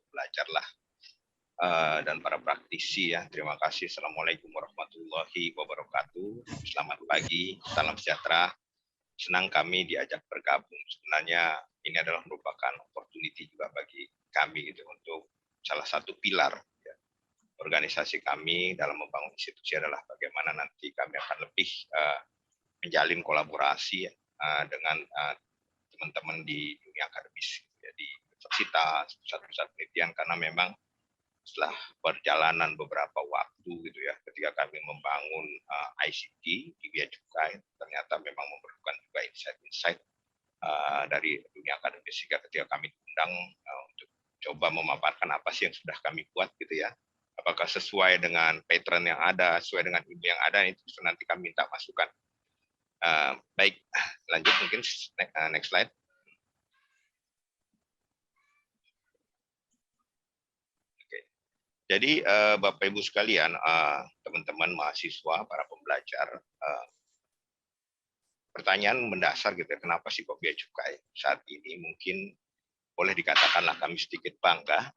belajarlah dan para praktisi ya. Terima kasih. Assalamualaikum warahmatullahi wabarakatuh. Selamat pagi, salam sejahtera. Senang kami diajak bergabung. Sebenarnya ini adalah merupakan opportunity juga bagi kami gitu, untuk salah satu pilar ya, organisasi kami dalam membangun institusi adalah bagaimana nanti kami akan lebih menjalin kolaborasi dengan teman-teman di dunia akademis, jadi universitas, pusat-pusat penelitian, karena memang setelah perjalanan beberapa waktu gitu ya, ketika kami membangun ICT di Bea Cukai, ternyata memang memerlukan juga insight-insight dari dunia akademis, sehingga ketika kami diundang untuk coba memaparkan apa sih yang sudah kami buat gitu ya, apakah sesuai dengan pattern yang ada, sesuai dengan ilmu yang ada, itu nanti kami minta masukan. Baik, lanjut mungkin next slide. Jadi Bapak Ibu sekalian, teman-teman mahasiswa, para pembelajar, pertanyaan mendasar gitu ya, kenapa sih kok Bea Cukai saat ini mungkin boleh dikatakanlah kami sedikit bangga,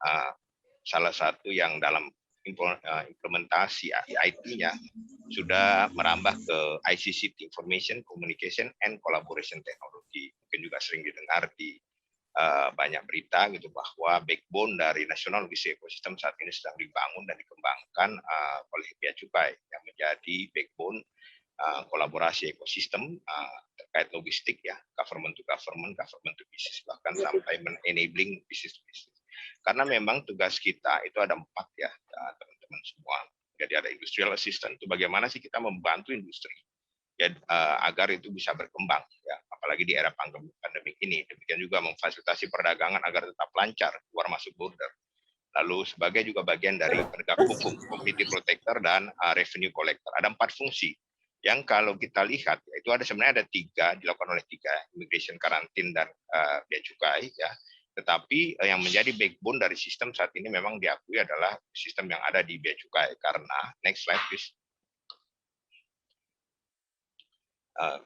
salah satu yang dalam implementasi IT-nya sudah merambah ke ICT, Information Communication and Collaboration Technology. Mungkin juga sering didengar di banyak berita gitu bahwa backbone dari National Logistic Ecosystem saat ini sedang dibangun dan dikembangkan oleh Bea Cukai yang menjadi backbone kolaborasi ekosistem terkait logistik ya, government to government, government to business, bahkan sampai enabling business to business. Karena memang tugas kita itu ada 4 ya, teman-teman semua. Jadi ada industrial assistant, itu bagaimana sih kita membantu industri ya, agar itu bisa berkembang ya, apalagi di era pandemi ini. Demikian juga memfasilitasi perdagangan agar tetap lancar keluar masuk border. Lalu sebagai juga bagian dari penegak hukum, community protector, dan revenue collector. Ada 4 fungsi yang kalau kita lihat itu ada sebenarnya ada 3 dilakukan oleh 3, immigration, karantin, dan bea cukai ya. Tetapi yang menjadi backbone dari sistem saat ini memang diakui adalah sistem yang ada di bea cukai, karena next slide please.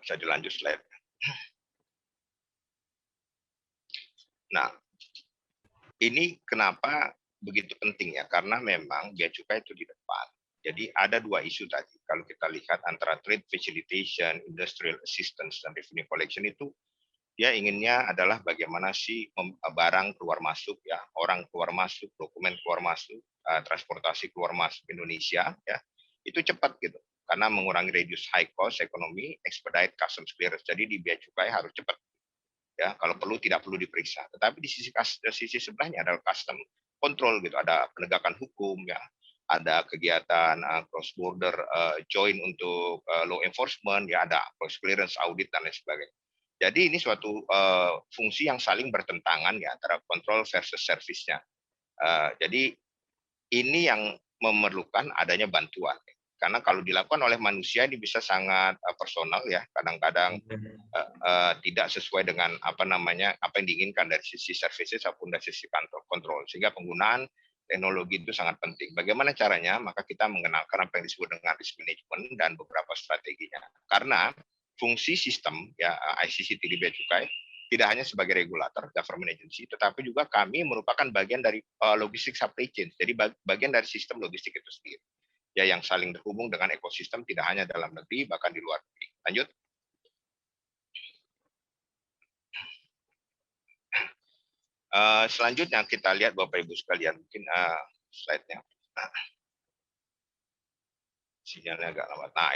Bisa dilanjut slide. Nah, ini kenapa begitu penting ya, karena memang bea cukai itu di depan. Jadi ada 2 isu tadi. Kalau kita lihat antara trade facilitation, industrial assistance, dan revenue collection itu dia inginnya adalah bagaimana sih barang keluar masuk ya, orang keluar masuk, dokumen keluar masuk, transportasi keluar masuk Indonesia ya, itu cepat gitu. Karena mengurangi reduce high cost ekonomi, expedite customs clearance. Jadi di bea cukai harus cepat. Ya, kalau perlu tidak perlu diperiksa. Tetapi di sisi sebelahnya adalah custom control gitu, ada penegakan hukum ya, ada kegiatan cross border joint untuk law enforcement ya, ada cross clearance audit dan lain sebagainya. Jadi ini suatu fungsi yang saling bertentangan ya antara kontrol versus service-nya. Jadi ini yang memerlukan adanya bantuan. Karena kalau dilakukan oleh manusia ini bisa sangat personal ya, kadang-kadang tidak sesuai dengan apa yang diinginkan dari sisi services maupun dari sisi kontrol, sehingga penggunaan teknologi itu sangat penting. Bagaimana caranya? Maka kita mengenalkan apa yang disebut dengan risk management dan beberapa strateginya. Karena fungsi sistem ya ICCT di Bea Cukai tidak hanya sebagai regulator, government agency, tetapi juga kami merupakan bagian dari logistik supply chain. Jadi bagian dari sistem logistik itu sendiri. Ya, yang saling terhubung dengan ekosistem tidak hanya dalam negeri, bahkan di luar negeri. Lanjut. Selanjutnya kita lihat Bapak Ibu sekalian, mungkin slide-nya. Sinyalnya agak lambat. Nah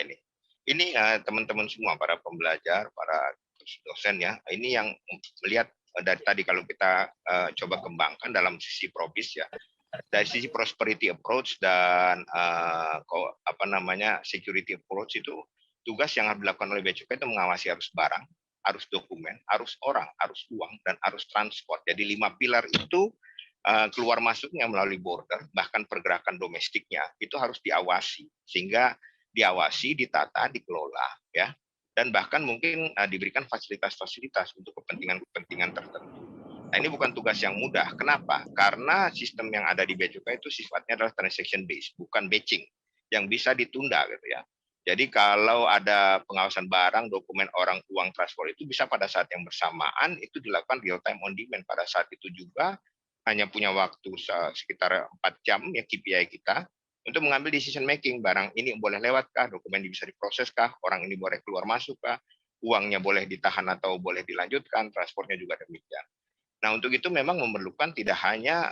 ini teman-teman semua, para pembelajar, para dosen ya, ini yang melihat dari tadi kalau kita coba kembangkan dalam sisi probis ya, dari sisi prosperity approach dan security approach, itu tugas yang harus dilakukan oleh Bea Cukai itu mengawasi arus barang, arus dokumen, arus orang, arus uang, dan arus transport. Jadi 5 pilar itu keluar masuknya melalui border, bahkan pergerakan domestiknya itu harus diawasi, sehingga diawasi, ditata, dikelola ya, dan bahkan mungkin diberikan fasilitas-fasilitas untuk kepentingan-kepentingan tertentu. Nah, ini bukan tugas yang mudah. Kenapa? Karena sistem yang ada di bea cukai itu sifatnya adalah transaction based, bukan batching yang bisa ditunda gitu ya. Jadi kalau ada pengawasan barang, dokumen, orang, uang, transport itu bisa pada saat yang bersamaan itu dilakukan real time on demand. Pada saat itu juga hanya punya waktu sekitar 4 jam ya KPI kita untuk mengambil decision making, barang ini boleh lewat kah, dokumen ini bisa diproses kah, orang ini boleh keluar masuk kah, uangnya boleh ditahan atau boleh dilanjutkan, transportnya juga demikian. Nah, untuk itu memang memerlukan tidak hanya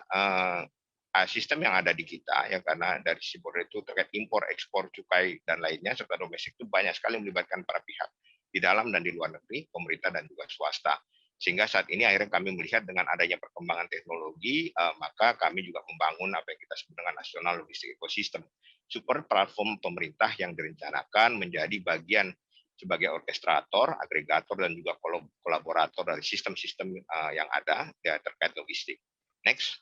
sistem yang ada di kita, ya karena dari sisi border itu terkait impor, ekspor, cukai, dan lainnya, serta domestik itu banyak sekali melibatkan para pihak di dalam dan di luar negeri, pemerintah dan juga swasta. Sehingga saat ini akhirnya kami melihat dengan adanya perkembangan teknologi, maka kami juga membangun apa yang kita sebut dengan National Logistic Ecosystem, super platform pemerintah yang direncanakan menjadi bagian sebagai orkestrator, agregator, dan juga kolaborator dari sistem-sistem yang ada ya, terkait logistik. Next.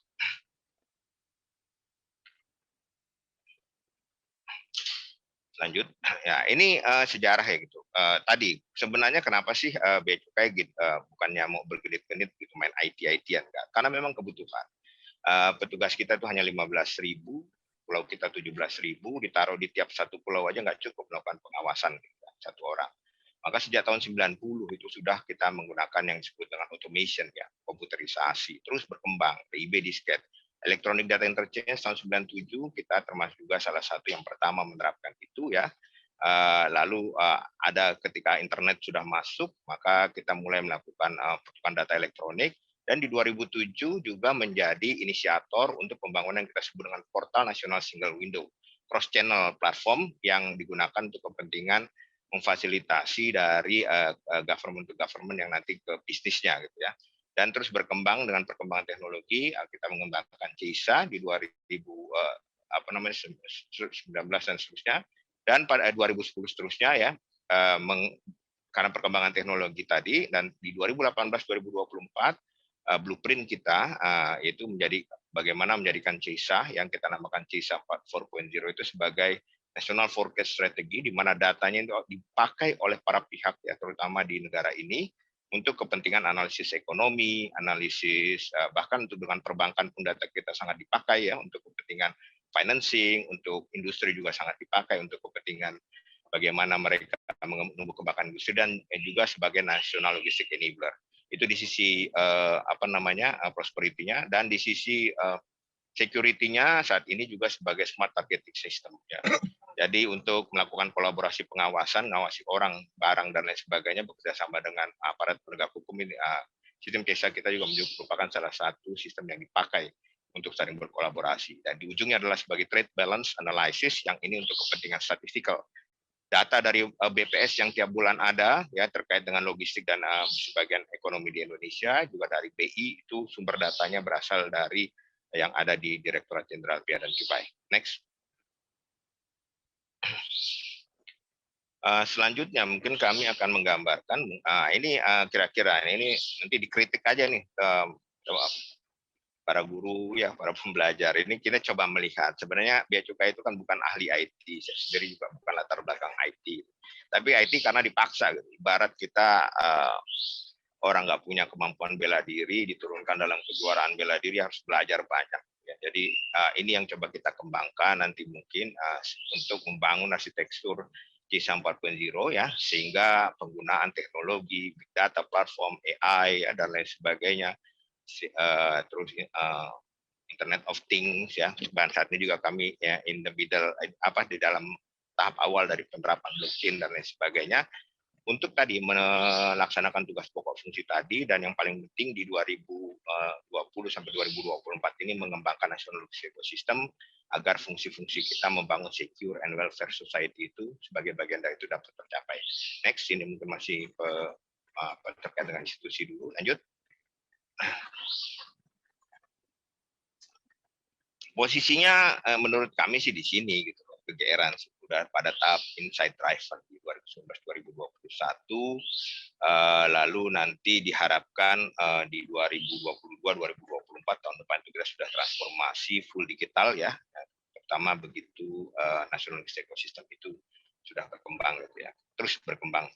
Lanjut. Ya, ini sejarah ya gitu. Tadi sebenarnya kenapa sih bea cukai gitu, bukannya mau bergenit-genit gitu main IT-an enggak? Karena memang kebutuhan. Petugas kita itu hanya 15.000, pulau kita 17.000, ditaruh di tiap satu pulau aja nggak cukup melakukan pengawasan gitu, satu orang. Maka sejak tahun 90 itu sudah kita menggunakan yang disebut dengan automation ya, komputerisasi, terus berkembang, PIB disket. Electronic Data Interchange tahun 97 kita termasuk juga salah satu yang pertama menerapkan itu ya. Lalu ada ketika internet sudah masuk, maka kita mulai melakukan pertukaran data elektronik, dan di 2007 juga menjadi inisiator untuk pembangunan yang kita sebut dengan Portal Nasional Single Window, cross channel platform yang digunakan untuk kepentingan memfasilitasi dari government to government yang nanti ke bisnisnya gitu ya. Dan terus berkembang dengan perkembangan teknologi, kita mengembangkan CISA di 2019 dan seterusnya, dan pada 2010 seterusnya ya, karena perkembangan teknologi tadi, dan di 2018-2024 blueprint kita itu menjadi bagaimana menjadikan CISA yang kita namakan CISA 4.0 itu sebagai National Forecast Strategy, di mana datanya itu dipakai oleh para pihak ya, terutama di negara ini, untuk kepentingan analisis ekonomi, analisis bahkan untuk dengan perbankan pun data kita sangat dipakai ya untuk kepentingan financing, untuk industri juga sangat dipakai untuk kepentingan bagaimana mereka menumbuh kembangkan industri, dan juga sebagai national logistic enabler. Itu di sisi prosperity-nya, dan di sisi security-nya saat ini juga sebagai smart targeting system ya. Jadi untuk melakukan kolaborasi pengawasan, ngawasi orang, barang, dan lain sebagainya, bekerja sama dengan aparat penegak hukum ini, sistem CISA kita juga merupakan salah satu sistem yang dipakai untuk saling berkolaborasi. Dan di ujungnya adalah sebagai trade balance analysis, yang ini untuk kepentingan statistikal. Data dari BPS yang tiap bulan ada ya terkait dengan logistik dan sebagian ekonomi di Indonesia, juga dari BI, itu sumber datanya berasal dari yang ada di Direktorat Jenderal Bea dan Cukai. Next. Selanjutnya mungkin kami akan menggambarkan ini kira-kira ini nanti dikritik aja nih para guru ya, para pembelajar. Ini kita coba melihat sebenarnya bea cukai itu kan bukan ahli IT, saya sendiri juga bukan latar belakang IT, tapi IT karena dipaksa gitu. Ibarat kita orang nggak punya kemampuan bela diri, diturunkan dalam kejuaraan bela diri harus belajar banyak ya. Jadi ini yang coba kita kembangkan nanti mungkin untuk membangun arsitektur CISA 4.0 ya, sehingga penggunaan teknologi, big data, platform, AI ya, dan lain sebagainya, terus Internet of Things ya, dan saat ini juga kami ya in the middle di dalam tahap awal dari penerapan blockchain dan lain sebagainya, untuk tadi melaksanakan tugas pokok fungsi tadi, dan yang paling penting di 2020 sampai 2024 ini mengembangkan national logistic ecosystem agar fungsi-fungsi kita membangun secure and welfare society itu sebagai bagian dari itu dapat tercapai. Next, ini mungkin masih terkait dengan institusi dulu. Lanjut. Posisinya menurut kami sih di sini gitu loh, kegeeran sudah pada tahap inside driver di 2019-2021, lalu nanti diharapkan di 2022-2024 tahun depan itu kita sudah transformasi full digital ya, pertama begitu national logistic ecosystem itu sudah berkembang gitu ya, terus berkembang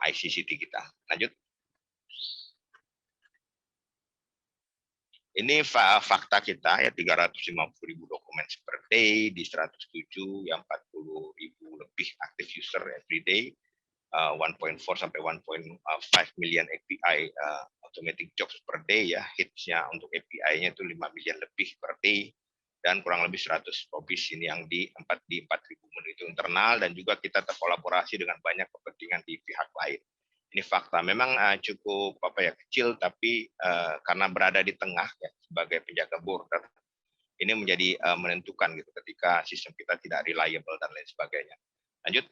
ICCT kita. Lanjut. Ini fakta kita ya, 350.000 dokumen per day di 107 yang 40.000 lebih active user every day, 1.4 sampai 1.5 million API automatic jobs per day ya, hitsnya untuk API-nya itu 5 million lebih per day, dan kurang lebih 100 copies ini yang di 4.000 menit itu internal, dan juga kita terkolaborasi dengan banyak kepentingan di pihak lain. Ini fakta, memang cukup kecil, tapi karena berada di tengah ya sebagai penjaga border, ini menjadi menentukan gitu ketika sistem kita tidak reliable dan lain sebagainya. Lanjut.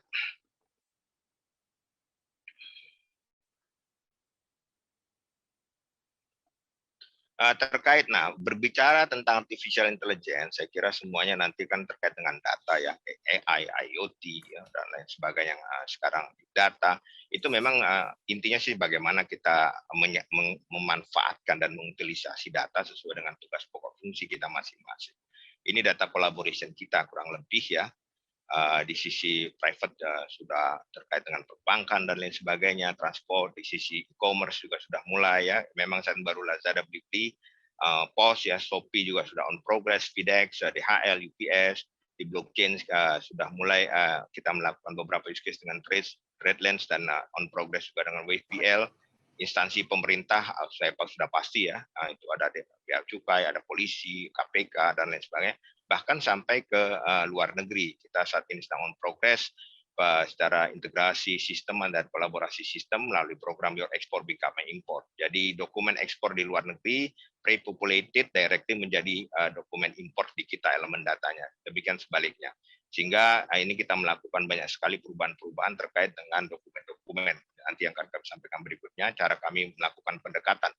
Terkait, berbicara tentang artificial intelligence, saya kira semuanya nanti kan terkait dengan data ya, AI, IoT, ya, dan lain sebagainya yang sekarang data. Itu memang intinya sih bagaimana kita memanfaatkan dan mengutilisasi data sesuai dengan tugas pokok fungsi kita masing-masing. Ini data collaboration kita kurang lebih ya. Di sisi private sudah terkait dengan perbankan dan lain sebagainya, transport, di sisi e-commerce juga sudah mulai ya. Memang saat baru Lazada, Blibli, POS ya, Shopee juga sudah on progress, FedEx, DHL, UPS, di blockchain sudah mulai kita melakukan beberapa use case dengan TradeLens dan on progress juga dengan WavePL. Instansi pemerintah saya sudah pasti ya, itu ada pihak cukai, ada polisi, KPK dan lain sebagainya, bahkan sampai ke luar negeri. Kita saat ini sedang on progress secara integrasi sistem dan kolaborasi sistem melalui program Your Export Become Import. Jadi dokumen ekspor di luar negeri pre-populated directly menjadi dokumen import di kita elemen datanya. Demikian sebaliknya. Sehingga ini kita melakukan banyak sekali perubahan-perubahan terkait dengan dokumen-dokumen. Nanti yang akan kami sampaikan berikutnya, cara kami melakukan pendekatan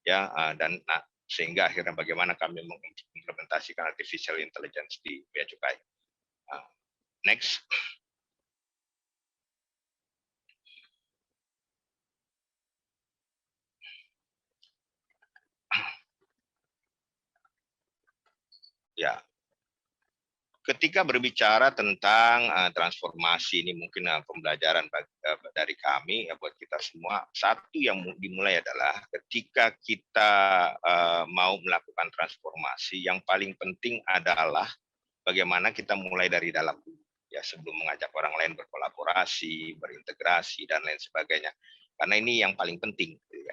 ya, dan sehingga akhirnya bagaimana kami mengimplementasikan artificial intelligence di Bea Cukai. Next. Ya, ketika berbicara tentang transformasi ini mungkin pembelajaran dari kami ya buat kita semua. Satu yang dimulai adalah ketika kita mau melakukan transformasi, yang paling penting adalah bagaimana kita mulai dari dalam dulu ya, sebelum mengajak orang lain berkolaborasi, berintegrasi dan lain sebagainya. Karena ini yang paling penting gitu ya.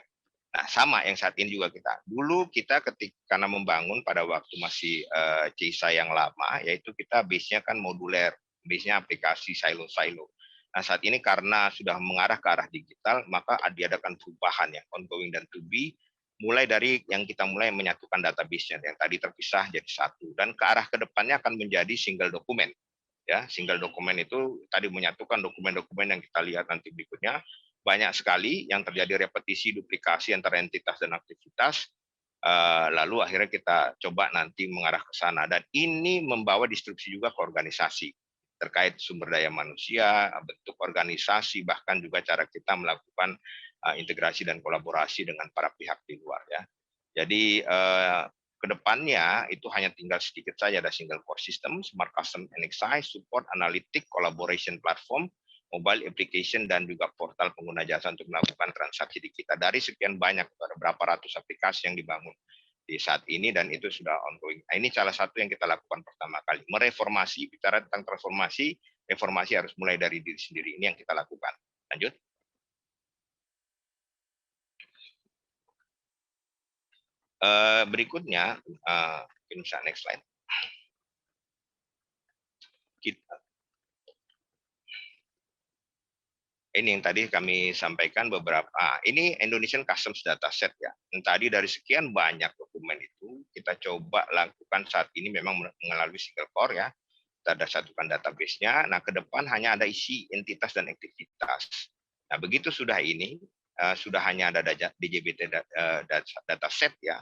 Nah, sama yang saat ini juga kita. Dulu kita karena membangun pada waktu masih CISA yang lama, yaitu kita base-nya kan moduler, base-nya aplikasi silo-silo. Nah, saat ini karena sudah mengarah ke arah digital, maka diadakan perubahan yang ongoing dan to be, mulai dari yang kita mulai menyatukan database-nya yang tadi terpisah jadi satu, dan ke arah ke depannya akan menjadi single dokumen. Ya, single dokumen itu tadi menyatukan dokumen-dokumen yang kita lihat nanti berikutnya. Banyak sekali yang terjadi repetisi, duplikasi antara entitas dan aktivitas, lalu akhirnya kita coba nanti mengarah ke sana. Dan ini membawa disrupsi juga ke organisasi, terkait sumber daya manusia, bentuk organisasi, bahkan juga cara kita melakukan integrasi dan kolaborasi dengan para pihak di luar. Ya. Jadi kedepannya itu hanya tinggal sedikit saja, ada single core system, smart custom NXI, support, analytic, collaboration platform, mobile application, dan juga portal pengguna jasa untuk melakukan transaksi di kita. Dari sekian banyak, ada berapa ratus aplikasi yang dibangun di saat ini, dan itu sudah ongoing. Nah, ini salah satu yang kita lakukan pertama kali. Mereformasi, bicara tentang transformasi, reformasi harus mulai dari diri sendiri. Ini yang kita lakukan. Lanjut. Berikutnya, mungkin bisa next slide. Ini yang tadi kami sampaikan beberapa. Ini Indonesian Customs Dataset ya. Yang tadi dari sekian banyak dokumen itu kita coba lakukan saat ini memang melalui single core ya. Kita ada satukan database-nya. Nah, ke depan hanya ada isi entitas dan aktivitas. Nah, begitu sudah ini sudah hanya ada DJBT dataset ya.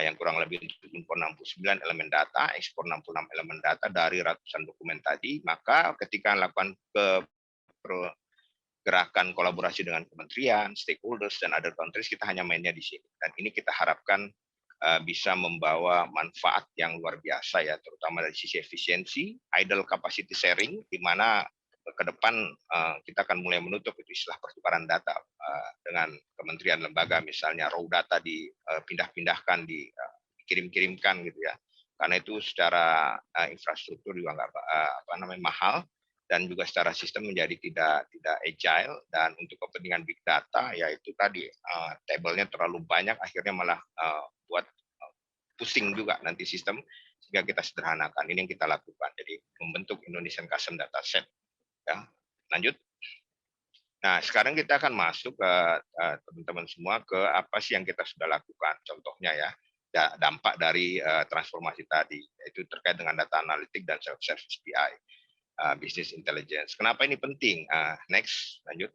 Yang kurang lebih untuk impor 69 elemen data, ekspor 66 elemen data dari ratusan dokumen tadi, maka ketika melakukan gerakan kolaborasi dengan kementerian, stakeholders, dan other countries, kita hanya mainnya di sini. Dan ini kita harapkan bisa membawa manfaat yang luar biasa ya, terutama dari sisi efisiensi, idle capacity sharing, di mana ke depan kita akan mulai menutup itu istilah pertukaran data dengan kementerian lembaga, misalnya raw data dipindah-pindahkan, dikirim-kirimkan gitu ya. Karena itu secara infrastruktur juga nggak mahal. dan juga secara sistem menjadi tidak agile, dan untuk kepentingan big data yaitu tadi tabelnya terlalu banyak akhirnya malah buat pusing juga nanti sistem, sehingga kita sederhanakan. Ini yang kita lakukan, jadi membentuk Indonesian Custom Data Set ya. Lanjut. Nah, sekarang kita akan masuk ke teman-teman semua ke apa sih yang kita sudah lakukan. Contohnya ya, dampak dari transformasi tadi, yaitu terkait dengan data analitik dan self-service BI, business intelligence. Kenapa ini penting? Next, lanjut.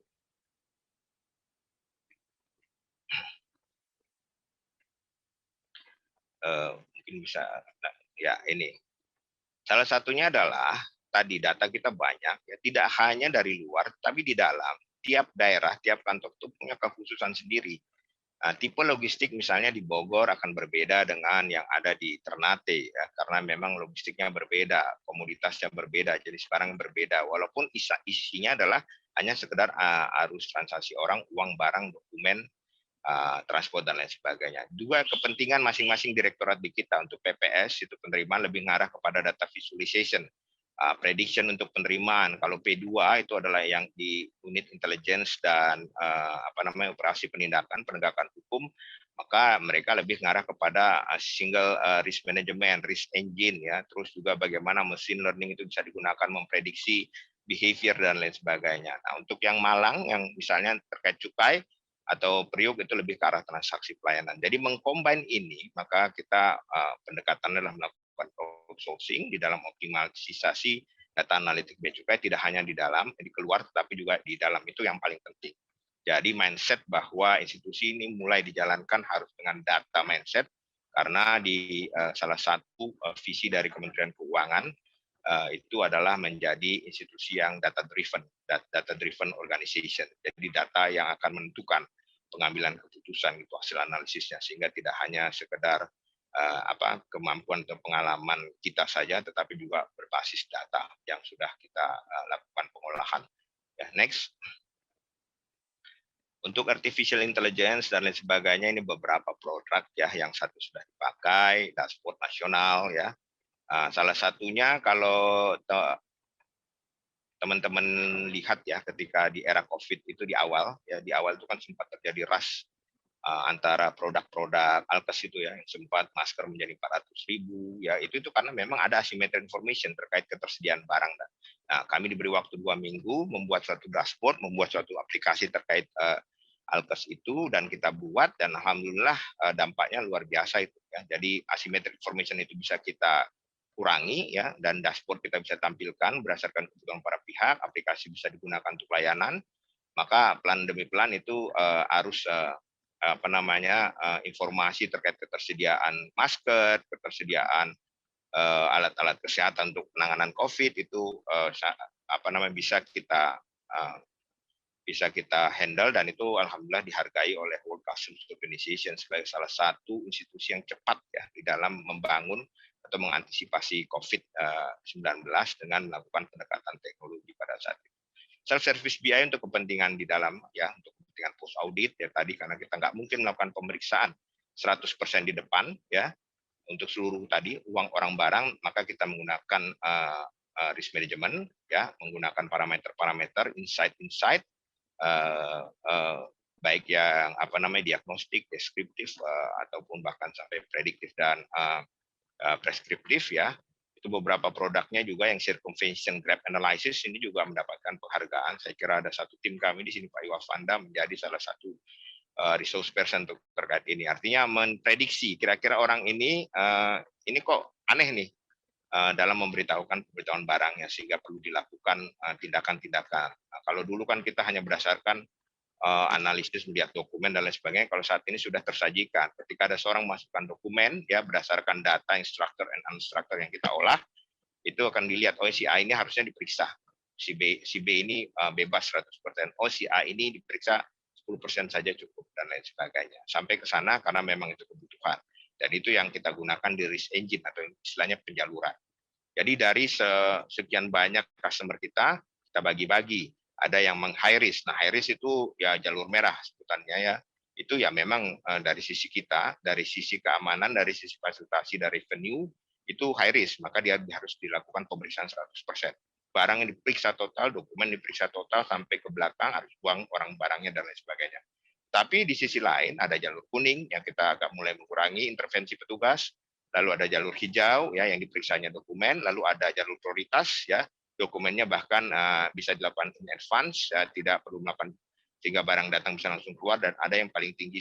Mungkin bisa, ya ini. Salah satunya adalah tadi data kita banyak, ya, tidak hanya dari luar, tapi di dalam. Tiap daerah, tiap kantor itu punya kekhususan sendiri. Tipe logistik misalnya di Bogor akan berbeda dengan yang ada di Ternate, ya, karena memang logistiknya berbeda, komoditasnya berbeda, jadi sekarang berbeda. Walaupun isinya adalah hanya sekedar arus transaksi orang, uang, barang, dokumen, transport dan lain sebagainya. Dua kepentingan masing-masing direktorat di kita. Untuk PPS itu penerimaan lebih mengarah kepada data visualization, prediction untuk penerimaan. Kalau P2 itu adalah yang di unit intelligence dan operasi penindakan penegakan hukum, maka mereka lebih mengarah kepada single risk management, risk engine ya. Terus juga bagaimana machine learning itu bisa digunakan memprediksi behavior dan lain sebagainya. Nah, untuk yang Malang yang misalnya terkait cukai atau Priuk itu lebih ke arah transaksi pelayanan. Jadi mengcombine ini, maka kita pendekatannya adalah melakukan outsourcing di dalam optimalisasi data analitik bea cukai, tidak hanya di dalam, di keluar, tetapi juga di dalam. Itu yang paling penting. Jadi mindset bahwa institusi ini mulai dijalankan harus dengan data mindset, karena di salah satu visi dari Kementerian Keuangan itu adalah menjadi institusi yang data driven organization. Jadi data yang akan menentukan pengambilan keputusan itu hasil analisisnya, sehingga tidak hanya sekedar kemampuan atau pengalaman kita saja, tetapi juga berbasis data yang sudah kita lakukan pengolahan. Ya, next. Untuk artificial intelligence dan lain sebagainya, ini beberapa produk ya, yang satu sudah dipakai, dashboard nasional ya. Salah satunya kalau teman-teman lihat ya, ketika di era COVID itu di awal itu kan sempat terjadi rush antara produk-produk Alkes itu ya, yang sempat masker menjadi 400.000 ya, itu karena memang ada asymmetric information terkait ketersediaan barang. Nah, kami diberi waktu 2 minggu membuat suatu dashboard, membuat suatu aplikasi terkait Alkes itu, dan kita buat, dan alhamdulillah dampaknya luar biasa itu ya. Jadi asymmetric information itu bisa kita kurangi ya, dan dashboard kita bisa tampilkan berdasarkan kebutuhan para pihak, aplikasi bisa digunakan untuk layanan, maka pelan demi pelan itu harus informasi terkait ketersediaan masker, ketersediaan alat-alat kesehatan untuk penanganan COVID itu bisa kita handle, dan itu alhamdulillah dihargai oleh World Customs Organization sebagai salah satu institusi yang cepat ya di dalam membangun atau mengantisipasi COVID-19 dengan melakukan pendekatan teknologi pada saat itu. Self-service BI untuk kepentingan di dalam ya, untuk kepentingan post audit ya tadi, karena kita nggak mungkin melakukan pemeriksaan 100% di depan ya untuk seluruh tadi uang orang barang, maka kita menggunakan risk management ya, menggunakan parameter-parameter insight baik yang diagnostik, deskriptif ataupun bahkan sampai prediktif dan preskriptif ya. Itu beberapa produknya juga yang circumvention gap analysis ini juga mendapatkan penghargaan. Saya kira ada satu tim kami di sini, Pak Iwafanda, menjadi salah satu resource person untuk terkait ini. Artinya memprediksi kira-kira orang ini kok aneh nih dalam memberitahukan pemberitahuan barangnya, sehingga perlu dilakukan tindakan-tindakan. Kalau dulu kan kita hanya berdasarkan analisis, melihat dokumen dan lain sebagainya. Kalau saat ini sudah tersajikan, ketika ada seorang masukkan dokumen ya berdasarkan data yang structured and unstructured yang kita olah, itu akan dilihat, oh si A ini harusnya diperiksa, si B ini bebas 100%, oh si A ini diperiksa 10% saja cukup dan lain sebagainya. Sampai ke sana karena memang itu kebutuhan. Dan itu yang kita gunakan di risk engine atau istilahnya penjaluran. Jadi dari sekian banyak customer kita bagi-bagi. Ada yang meng-high risk. Nah, high risk itu ya jalur merah sebutannya ya. Itu ya memang dari sisi kita, dari sisi keamanan, dari sisi fasilitasi, dari revenue, itu high risk. Maka dia harus dilakukan pemeriksaan 100%. barang yang diperiksa total, dokumen diperiksa total sampai ke belakang, harus buang orang barangnya dan lain sebagainya. Tapi di sisi lain ada jalur kuning yang kita agak mulai mengurangi intervensi petugas, lalu ada jalur hijau ya yang diperiksanya dokumen, lalu ada jalur prioritas ya dokumennya bahkan bisa dilakukan in advance, tidak perlu melakukan sehingga barang datang bisa langsung keluar, dan ada yang paling tinggi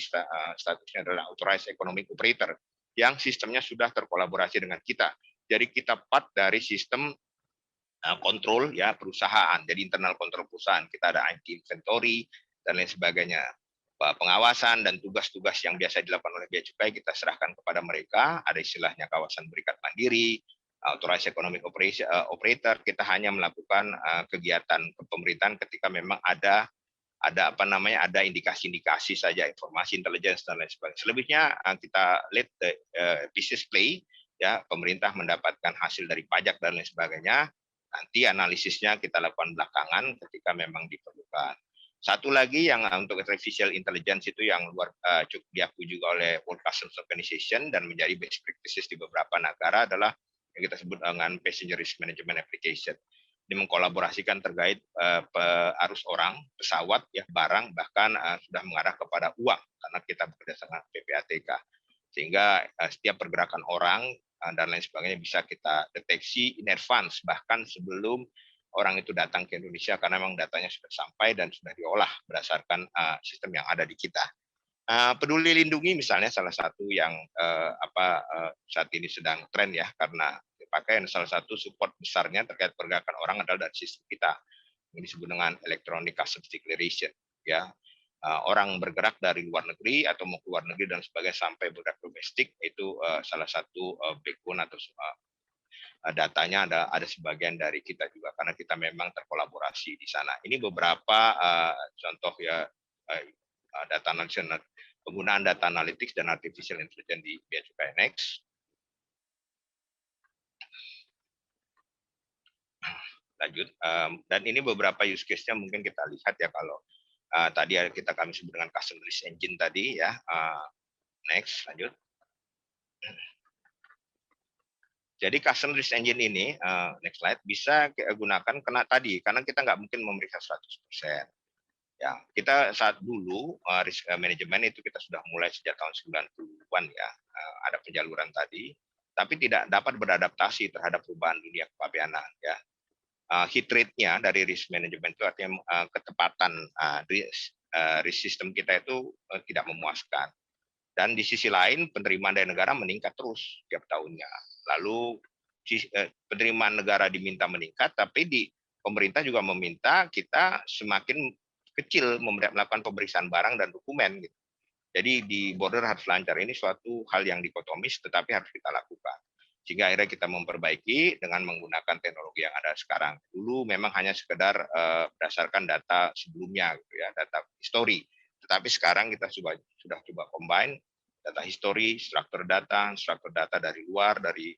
statusnya adalah authorized economic operator yang sistemnya sudah terkolaborasi dengan kita. Jadi kita part dari sistem kontrol ya perusahaan, jadi internal kontrol perusahaan. Kita ada IT inventory dan lain sebagainya. Pengawasan dan tugas-tugas yang biasa dilakukan oleh Bea Cukai kita serahkan kepada mereka. Ada istilahnya kawasan berikat mandiri, authorized economic operator. Kita hanya melakukan kegiatan kepemerintahan ketika memang ada ada indikasi-indikasi saja, informasi intelligence dan lain sebagainya. Selebihnya kita let the business play, ya pemerintah mendapatkan hasil dari pajak dan lain sebagainya. Nanti analisisnya kita lakukan belakangan ketika memang diperlukan. Satu lagi yang untuk artificial intelligence itu yang cukup diakui juga oleh World Customs Organization dan menjadi best practices di beberapa negara adalah yang kita sebut dengan passenger risk management application. Ini mengkolaborasikan terkait arus orang, pesawat, ya barang, bahkan sudah mengarah kepada uang karena kita bekerja sama PPATK. Sehingga setiap pergerakan orang dan lain sebagainya bisa kita deteksi in advance, bahkan sebelum orang itu datang ke Indonesia karena memang datanya sudah sampai dan sudah diolah berdasarkan sistem yang ada di kita. Peduli Lindungi misalnya salah satu yang saat ini sedang tren ya karena dipakai, salah satu support besarnya terkait pergerakan orang adalah dari sistem kita yang disebut dengan electronic customs declaration ya. Orang bergerak dari luar negeri atau mau keluar negeri dan sebagainya sampai bergerak domestik itu salah satu backbone atau datanya ada sebagian dari kita juga karena kita memang terkolaborasi di sana. Ini beberapa contoh ya data nasional, penggunaan data analytics dan artificial intelligence di Bea Cukai. Next. Lanjut. Dan ini beberapa use case-nya mungkin kita lihat ya kalau tadi kami sebut dengan custom risk engine tadi ya. Next, lanjut. Jadi custom risk engine ini, next slide, bisa kita gunakan karena kita nggak mungkin memeriksa 100%. Ya, kita saat dulu risk management itu kita sudah mulai sejak tahun 90-an ya, ada penjaluran tadi, tapi tidak dapat beradaptasi terhadap perubahan dunia kepabeanan ya. Hit rate-nya dari risk management itu artinya ketepatan risk system kita itu tidak memuaskan. Dan di sisi lain penerimaan dari negara meningkat terus tiap tahunnya. Lalu penerimaan negara diminta meningkat, tapi pemerintah juga meminta kita semakin kecil melakukan pemeriksaan barang dan dokumen. Gitu. Jadi di border harus lancar, ini suatu hal yang dikotomis, tetapi harus kita lakukan. Sehingga akhirnya kita memperbaiki dengan menggunakan teknologi yang ada sekarang. Dulu memang hanya sekedar berdasarkan data sebelumnya, gitu ya, data history. Tetapi sekarang kita sudah coba combine data history, struktur data dari luar, dari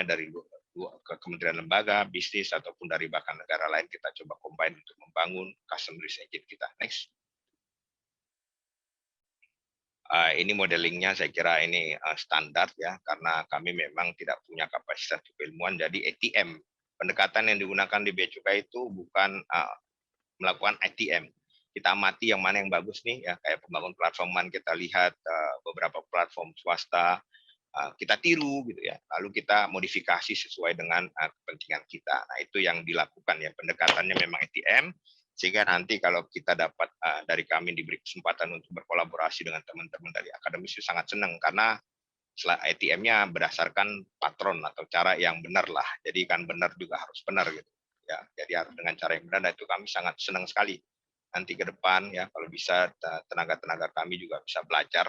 dari kementerian lembaga, bisnis ataupun dari bahkan negara lain kita coba combine untuk membangun custom risk engine kita. Next. Ini modelingnya saya kira ini standar ya karena kami memang tidak punya kapasitas keilmuan, jadi ATM pendekatan yang digunakan di Bea Cukai itu bukan melakukan ATM. Kita amati yang mana yang bagus nih ya, kayak pembangun platforman kita lihat beberapa platform swasta kita tiru gitu ya, lalu kita modifikasi sesuai dengan kepentingan kita. Nah itu yang dilakukan ya, pendekatannya memang ATM, sehingga nanti kalau kita dapat dari kami diberi kesempatan untuk berkolaborasi dengan teman-teman dari akademis itu sangat senang karena ATM-nya berdasarkan patron atau cara yang benar lah, jadi kan benar juga harus benar gitu ya, jadi harus dengan cara yang benar. Dan itu kami sangat senang sekali nanti ke depan ya kalau bisa tenaga-tenaga kami juga bisa belajar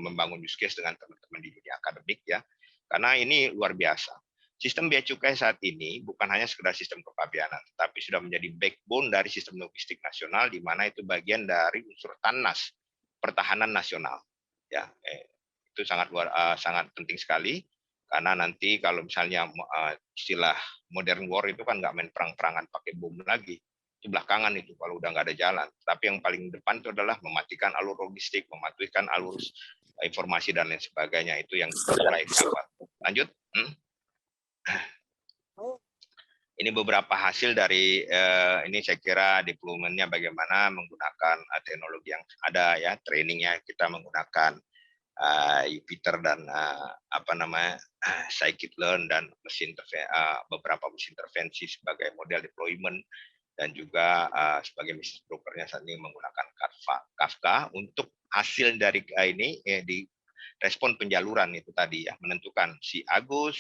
membangun use case dengan teman-teman di dunia akademik ya, karena ini luar biasa. Sistem Bea Cukai saat ini bukan hanya sekedar sistem kepabeanan, tapi sudah menjadi backbone dari sistem logistik nasional, di mana itu bagian dari unsur TANNAS, pertahanan nasional. Ya, itu sangat penting sekali, karena nanti kalau misalnya istilah modern war itu kan nggak main perang-perangan pakai bom lagi, itu belakangan itu kalau udah nggak ada jalan. Tapi yang paling depan itu adalah mematikan alur logistik, mematikan alur informasi dan lain sebagainya. Itu yang mulai dapat. Lanjut. Ini beberapa hasil dari ini saya kira deployment-nya bagaimana menggunakan teknologi yang ada ya, trainingnya kita menggunakan Jupyter dan apa namanya scikit-learn dan beberapa mesin intervensi sebagai model deployment dan juga sebagai mesin brokernya saat ini menggunakan Kafka untuk hasil dari ini di respon penjaluran itu tadi ya, menentukan si Agus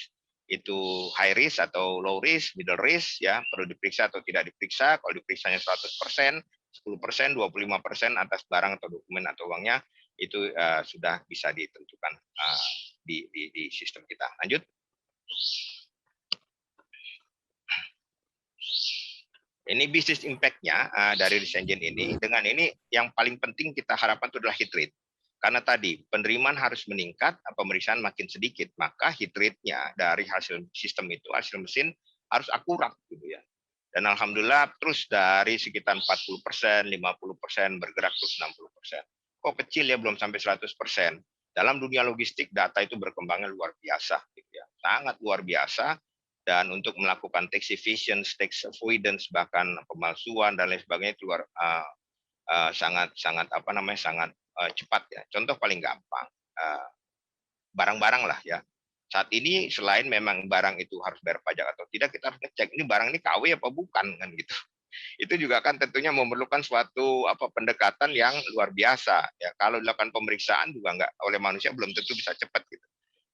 itu high risk atau low risk, middle risk ya, perlu diperiksa atau tidak diperiksa. Kalau diperiksanya 100%, 10%, 25% atas barang atau dokumen atau uangnya itu sudah bisa ditentukan di sistem kita. Lanjut. Ini bisnis impact-nya dari risk engine ini. Dengan ini yang paling penting kita harapkan itu adalah hit rate. Karena tadi penerimaan harus meningkat, pemeriksaan makin sedikit, maka hit rate-nya dari hasil sistem itu, hasil mesin harus akurat gitu ya. Dan alhamdulillah terus dari sekitar 40%, 50% bergerak terus 60%. Kok kecil ya, belum sampai 100%. Dalam dunia logistik data itu berkembangnya luar biasa gitu ya. Sangat luar biasa. Dan untuk melakukan tax evasion, tax avoidance, bahkan pemalsuan dan lain sebagainya itu luar sangat apa namanya sangat cepat ya. Contoh paling gampang, barang-barang lah ya. Saat ini selain memang barang itu harus bayar pajak atau tidak, kita harus ngecek ini barang ini KW apa bukan kan gitu. Itu juga kan tentunya memerlukan suatu pendekatan yang luar biasa ya. Kalau dilakukan pemeriksaan juga nggak oleh manusia belum tentu bisa cepat gitu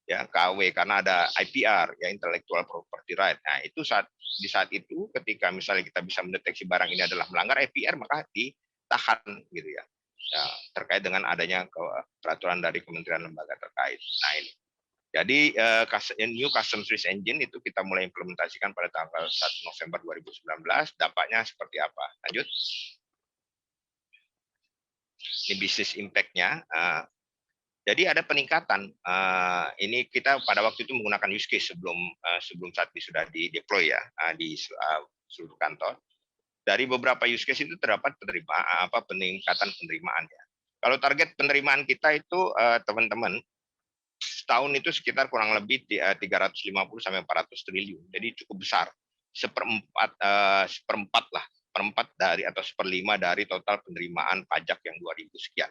ya, KW karena ada IPR ya, intellectual property right. Nah itu di saat itu ketika misalnya kita bisa mendeteksi barang ini adalah melanggar IPR, maka ditahan gitu ya, terkait dengan adanya peraturan dari kementerian lembaga terkait. Nah ini jadi New Customs Risk Engine itu kita mulai implementasikan pada tanggal 1 November 2019. Dampaknya seperti apa? Lanjut. Ini bisnis impact-nya. Jadi ada peningkatan. Ini kita pada waktu itu menggunakan use case sebelum saat ini sudah di deploy ya di seluruh kantor. Dari beberapa use case itu terdapat peningkatan penerimaannya. Kalau target penerimaan kita itu teman-teman setahun itu sekitar kurang lebih 350 sampai 400 triliun. Jadi cukup besar. Seperempat lah, perempat dari atau seperlima dari total penerimaan pajak yang 2000 sekian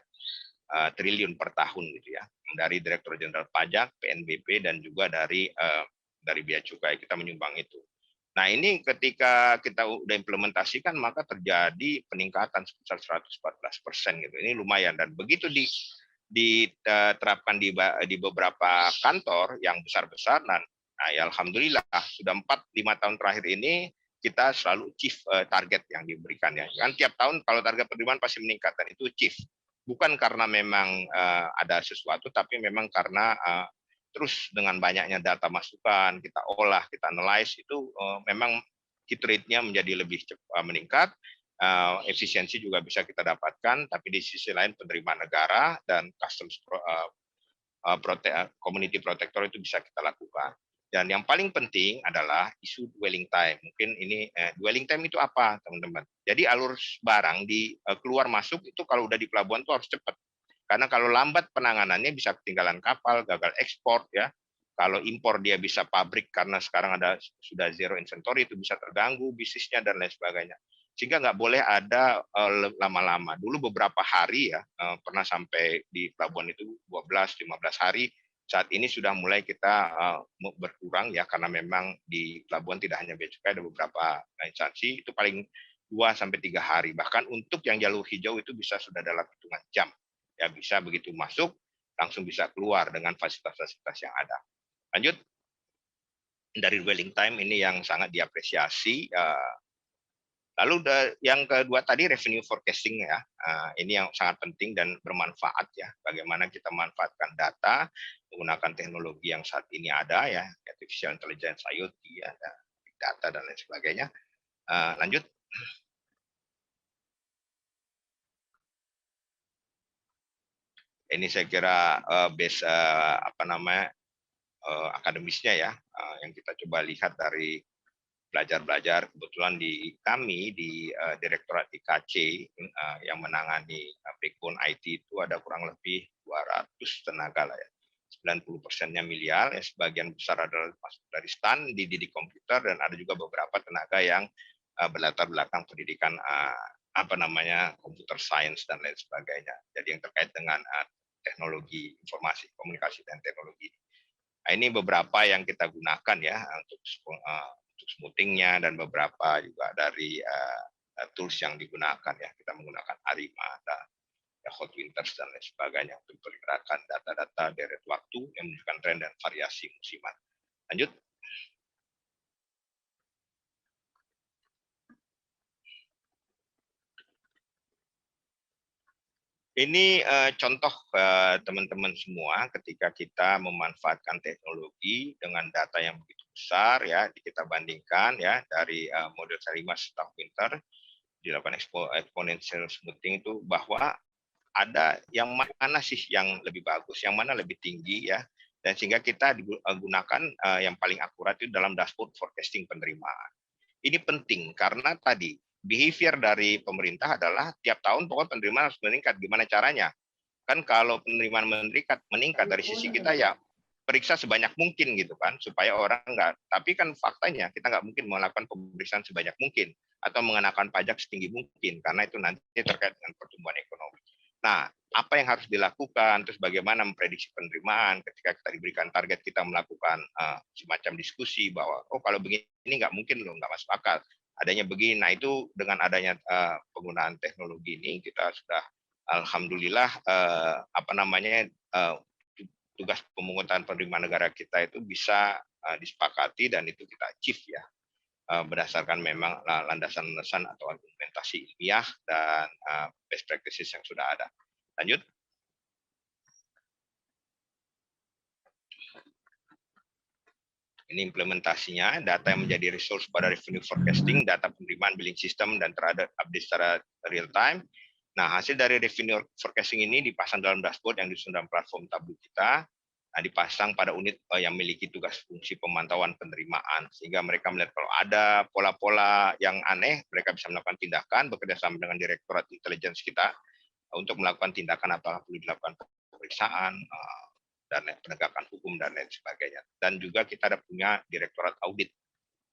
triliun per tahun gitu ya, dari Direktur Jenderal Pajak, PNBP dan juga dari Bea Cukai kita menyumbang itu. Nah ini ketika kita udah implementasikan maka terjadi peningkatan sebesar 114% gitu. Ini lumayan dan begitu diterapkan di beberapa kantor yang besar-besar dan ya alhamdulillah sudah 4-5 tahun terakhir ini kita selalu achieve target yang diberikan ya. Kan tiap tahun kalau target penerimaan pasti meningkat dan itu achieve. Bukan karena memang ada sesuatu, tapi memang karena terus dengan banyaknya data masukan, kita olah, kita analyze, itu memang hit rate-nya menjadi lebih meningkat, efisiensi juga bisa kita dapatkan, tapi di sisi lain penerimaan negara dan customs community protector itu bisa kita lakukan. Dan yang paling penting adalah isu dwelling time. Mungkin ini dwelling time itu apa, teman-teman? Jadi alur barang di keluar masuk itu kalau udah di pelabuhan itu harus cepat. Karena kalau lambat penanganannya bisa ketinggalan kapal, gagal ekspor ya. Kalau impor dia bisa pabrik karena sekarang sudah zero inventory itu bisa terganggu bisnisnya dan lain sebagainya. Sehingga nggak boleh ada lama-lama. Dulu beberapa hari ya pernah sampai di pelabuhan itu 12-15 hari. Saat ini sudah mulai kita berkurang ya karena memang di pelabuhan tidak hanya bea cukai, ada beberapa instansi itu paling 2-3 hari. Bahkan untuk yang jalur hijau itu bisa sudah dalam hitungan jam. Ya bisa begitu masuk langsung bisa keluar dengan fasilitas-fasilitas yang ada. Lanjut. Dari dwelling time ini yang sangat diapresiasi. Lalu yang kedua tadi revenue forecasting ya, ini yang sangat penting dan bermanfaat ya. Bagaimana kita manfaatkan data menggunakan teknologi yang saat ini ada ya, artificial intelligence, IoT, ya, data dan lain sebagainya. Lanjut. Ini saya kira base akademisnya ya, yang kita coba lihat dari belajar kebetulan di kami di Direktorat IKC yang menangani backbone IT itu ada kurang lebih 200 tenaga lah ya. 90%-nya miliar, ya, sebagian besar adalah masuk dari STAN, dididik komputer, dan ada juga beberapa tenaga yang berlatar belakang pendidikan computer science dan lain sebagainya. Jadi yang terkait dengan teknologi informasi, komunikasi dan teknologi. Nah, ini beberapa yang kita gunakan ya untuk smoothingnya, dan beberapa juga dari tools yang digunakan ya. Kita menggunakan Arima, Hot Winters dan lain sebagainya untuk pergerakan data-data deret waktu yang menunjukkan tren dan variasi musiman. Lanjut. Ini contoh teman-teman semua ketika kita memanfaatkan teknologi dengan data yang begitu besar ya, kita bandingkan ya dari model Arima Stock Winter dilakukan exponential smoothing itu, bahwa ada yang mana sih yang lebih bagus, yang mana lebih tinggi ya, dan sehingga kita gunakan yang paling akurat itu dalam dashboard forecasting penerimaan. Ini penting karena tadi behavior dari pemerintah adalah tiap tahun pokoknya penerimaan harus meningkat. Gimana caranya? Kan kalau penerimaan meningkat dari sisi kita ya periksa sebanyak mungkin gitu kan, supaya orang enggak. Tapi kan faktanya kita nggak mungkin melakukan pemeriksaan sebanyak mungkin atau mengenakan pajak setinggi mungkin, karena itu nanti terkait dengan pertumbuhan ekonomi. Nah, apa yang harus dilakukan, terus bagaimana memprediksi penerimaan ketika kita diberikan target, kita melakukan semacam diskusi bahwa kalau begini nggak mungkin loh, nggak masuk akal, adanya begini. Nah, itu dengan adanya penggunaan teknologi ini kita sudah alhamdulillah tugas pemungutan penerimaan negara kita itu bisa disepakati, dan itu kita achieve ya, berdasarkan memang landasan-landasan atau argumentasi ilmiah dan best practices yang sudah ada. Lanjut. Ini implementasinya, data yang menjadi resource pada revenue forecasting, data penerimaan billing system, dan terhadap update secara real time. Nah, hasil dari revenue forecasting ini dipasang dalam dashboard yang disusun dalam platform Tableau kita. Nah, dipasang pada unit yang memiliki tugas fungsi pemantauan penerimaan, sehingga mereka melihat kalau ada pola-pola yang aneh, mereka bisa melakukan tindakan bekerja sama dengan Direktorat Intelligence kita untuk melakukan tindakan apakah perlu dilakukan pemeriksaan dan penegakan hukum dan lain sebagainya. Dan juga kita ada punya Direktorat Audit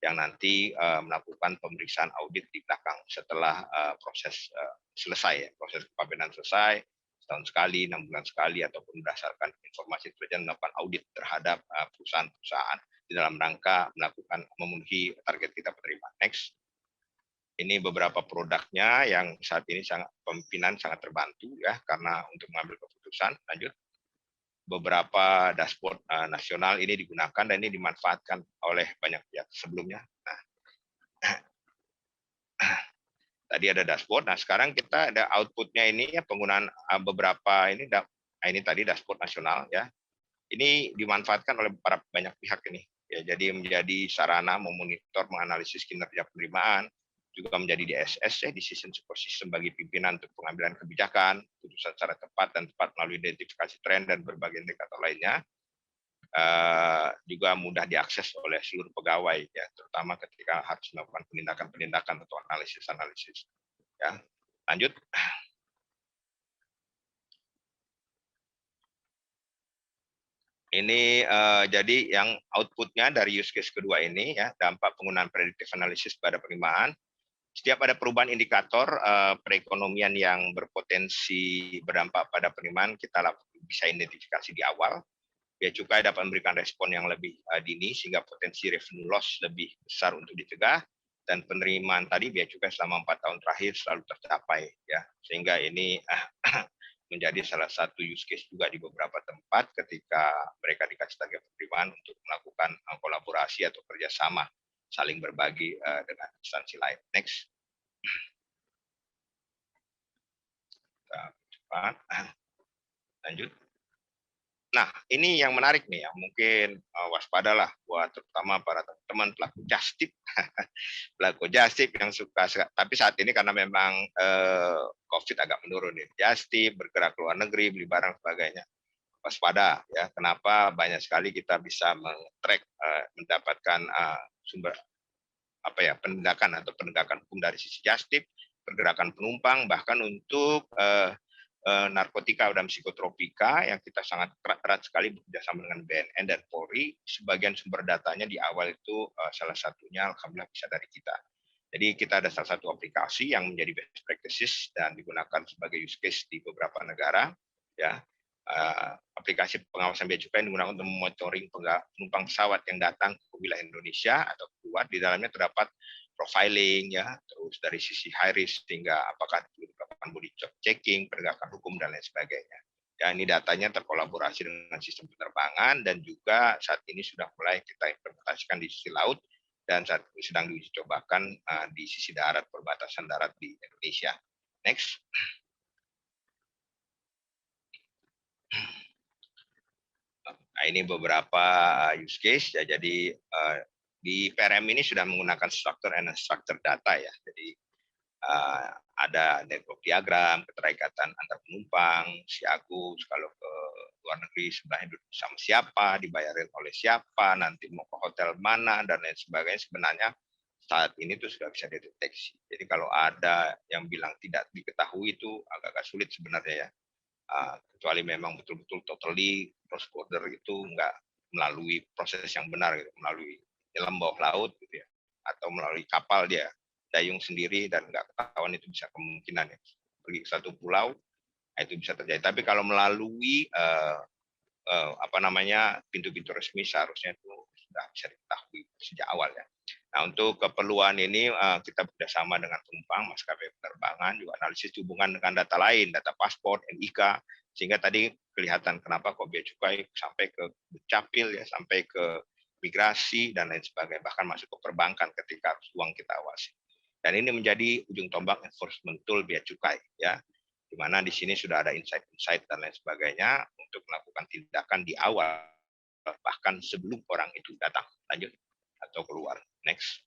yang nanti melakukan pemeriksaan audit di belakang setelah proses selesai, proses kepabeanan selesai, setahun sekali, 6 bulan sekali, ataupun berdasarkan informasi intelijen melakukan audit terhadap perusahaan-perusahaan di dalam rangka melakukan memenuhi target kita penerimaan. Next. Ini beberapa produknya yang saat ini pimpinan sangat terbantu ya, karena untuk mengambil keputusan. Lanjut. Beberapa dashboard nasional ini digunakan dan ini dimanfaatkan oleh banyak pihak sebelumnya. Nah, tadi ada dashboard. Nah, sekarang kita ada outputnya ini ya, penggunaan beberapa ini. Ini tadi dashboard nasional ya. Ini dimanfaatkan oleh banyak pihak ini. Ya, jadi menjadi sarana memonitor, menganalisis kinerja penerimaan, juga menjadi DSS ya, decision support system bagi pimpinan untuk pengambilan kebijakan, keputusan secara tepat dan tepat melalui identifikasi tren dan berbagai indikator lainnya. Juga mudah diakses oleh seluruh pegawai ya, terutama ketika harus melakukan penindakan atau analisis ya. Lanjut. Ini jadi yang outputnya dari use case kedua ini ya, dampak penggunaan predictive analysis pada penerimaan. Setiap ada perubahan indikator perekonomian yang berpotensi berdampak pada penerimaan, kita bisa identifikasi di awal. Bea Cukai dapat memberikan respon yang lebih dini sehingga potensi revenue loss lebih besar untuk dicegah, dan penerimaan tadi Bea Cukai selama 4 tahun terakhir selalu tercapai ya, sehingga ini menjadi salah satu use case juga di beberapa tempat ketika mereka dikasih target penerimaan untuk melakukan kolaborasi atau kerjasama saling berbagi dengan instansi lain. Next. Cepat. Lanjut. Nah, ini yang menarik nih ya, mungkin waspadalah buat terutama para teman-teman pelaku justip, pelaku justip yang suka, tapi saat ini karena memang COVID agak menurun nih, justip, bergerak ke luar negeri, beli barang sebagainya, waspada ya. Kenapa banyak sekali kita bisa men-track, mendapatkan sumber penindakan atau penegakan hukum dari sisi justip, pergerakan penumpang, bahkan untuk narkotika dan psikotropika yang kita sangat erat sekali bekerjasama dengan BNN dan Polri. Sebagian sumber datanya di awal itu salah satunya alhamdulillah bisa dari kita. Jadi kita ada salah satu aplikasi yang menjadi best practices dan digunakan sebagai use case di beberapa negara. Ya, aplikasi pengawasan bea cukai yang digunakan untuk memonitoring penumpang pesawat yang datang ke wilayah Indonesia atau keluar. Di dalamnya terdapat profiling, ya, terus dari sisi high risk hingga apakah dilakukan body checking, penegakan hukum dan lain sebagainya. Ya, ini datanya terkolaborasi dengan sistem penerbangan dan juga saat ini sudah mulai kita implementasikan di sisi laut dan saat ini sedang diuji cobakan di sisi darat, perbatasan darat di Indonesia. Next. Nah, ini beberapa use case ya. Jadi di PRM ini sudah menggunakan structure and unstructured data ya. Jadi ada network diagram, keterikatan antar penumpang, si Agus kalau ke luar negeri sebelahnya duduk sama siapa, dibayarin oleh siapa, nanti mau ke hotel mana dan lain sebagainya. Sebenarnya saat ini tuh sudah bisa dideteksi. Jadi kalau ada yang bilang tidak diketahui itu agak-agak sulit sebenarnya ya. Kecuali memang betul-betul totally cross border itu nggak melalui proses yang benar gitu, melalui dalam bawah laut gitu ya, atau melalui kapal dia dayung sendiri dan nggak ketahuan, itu bisa kemungkinan ya pergi ke satu pulau, itu bisa terjadi. Tapi kalau melalui pintu-pintu resmi seharusnya itu sudah bisa diketahui sejak awal ya. Nah, untuk keperluan ini kita bekerjasama dengan penumpang, maskapai penerbangan, juga analisis hubungan dengan data lain, data paspor, NIK, sehingga tadi kelihatan kenapa kok bea cukai sampai ke Dukcapil ya, sampai ke migrasi dan lain sebagainya, bahkan masuk ke perbankan ketika uang kita awasi. Dan ini menjadi ujung tombak enforcement tool bea cukai ya, di mana di sini sudah ada insight-insight dan lain sebagainya untuk melakukan tindakan di awal bahkan sebelum orang itu datang lanjut atau keluar. Next.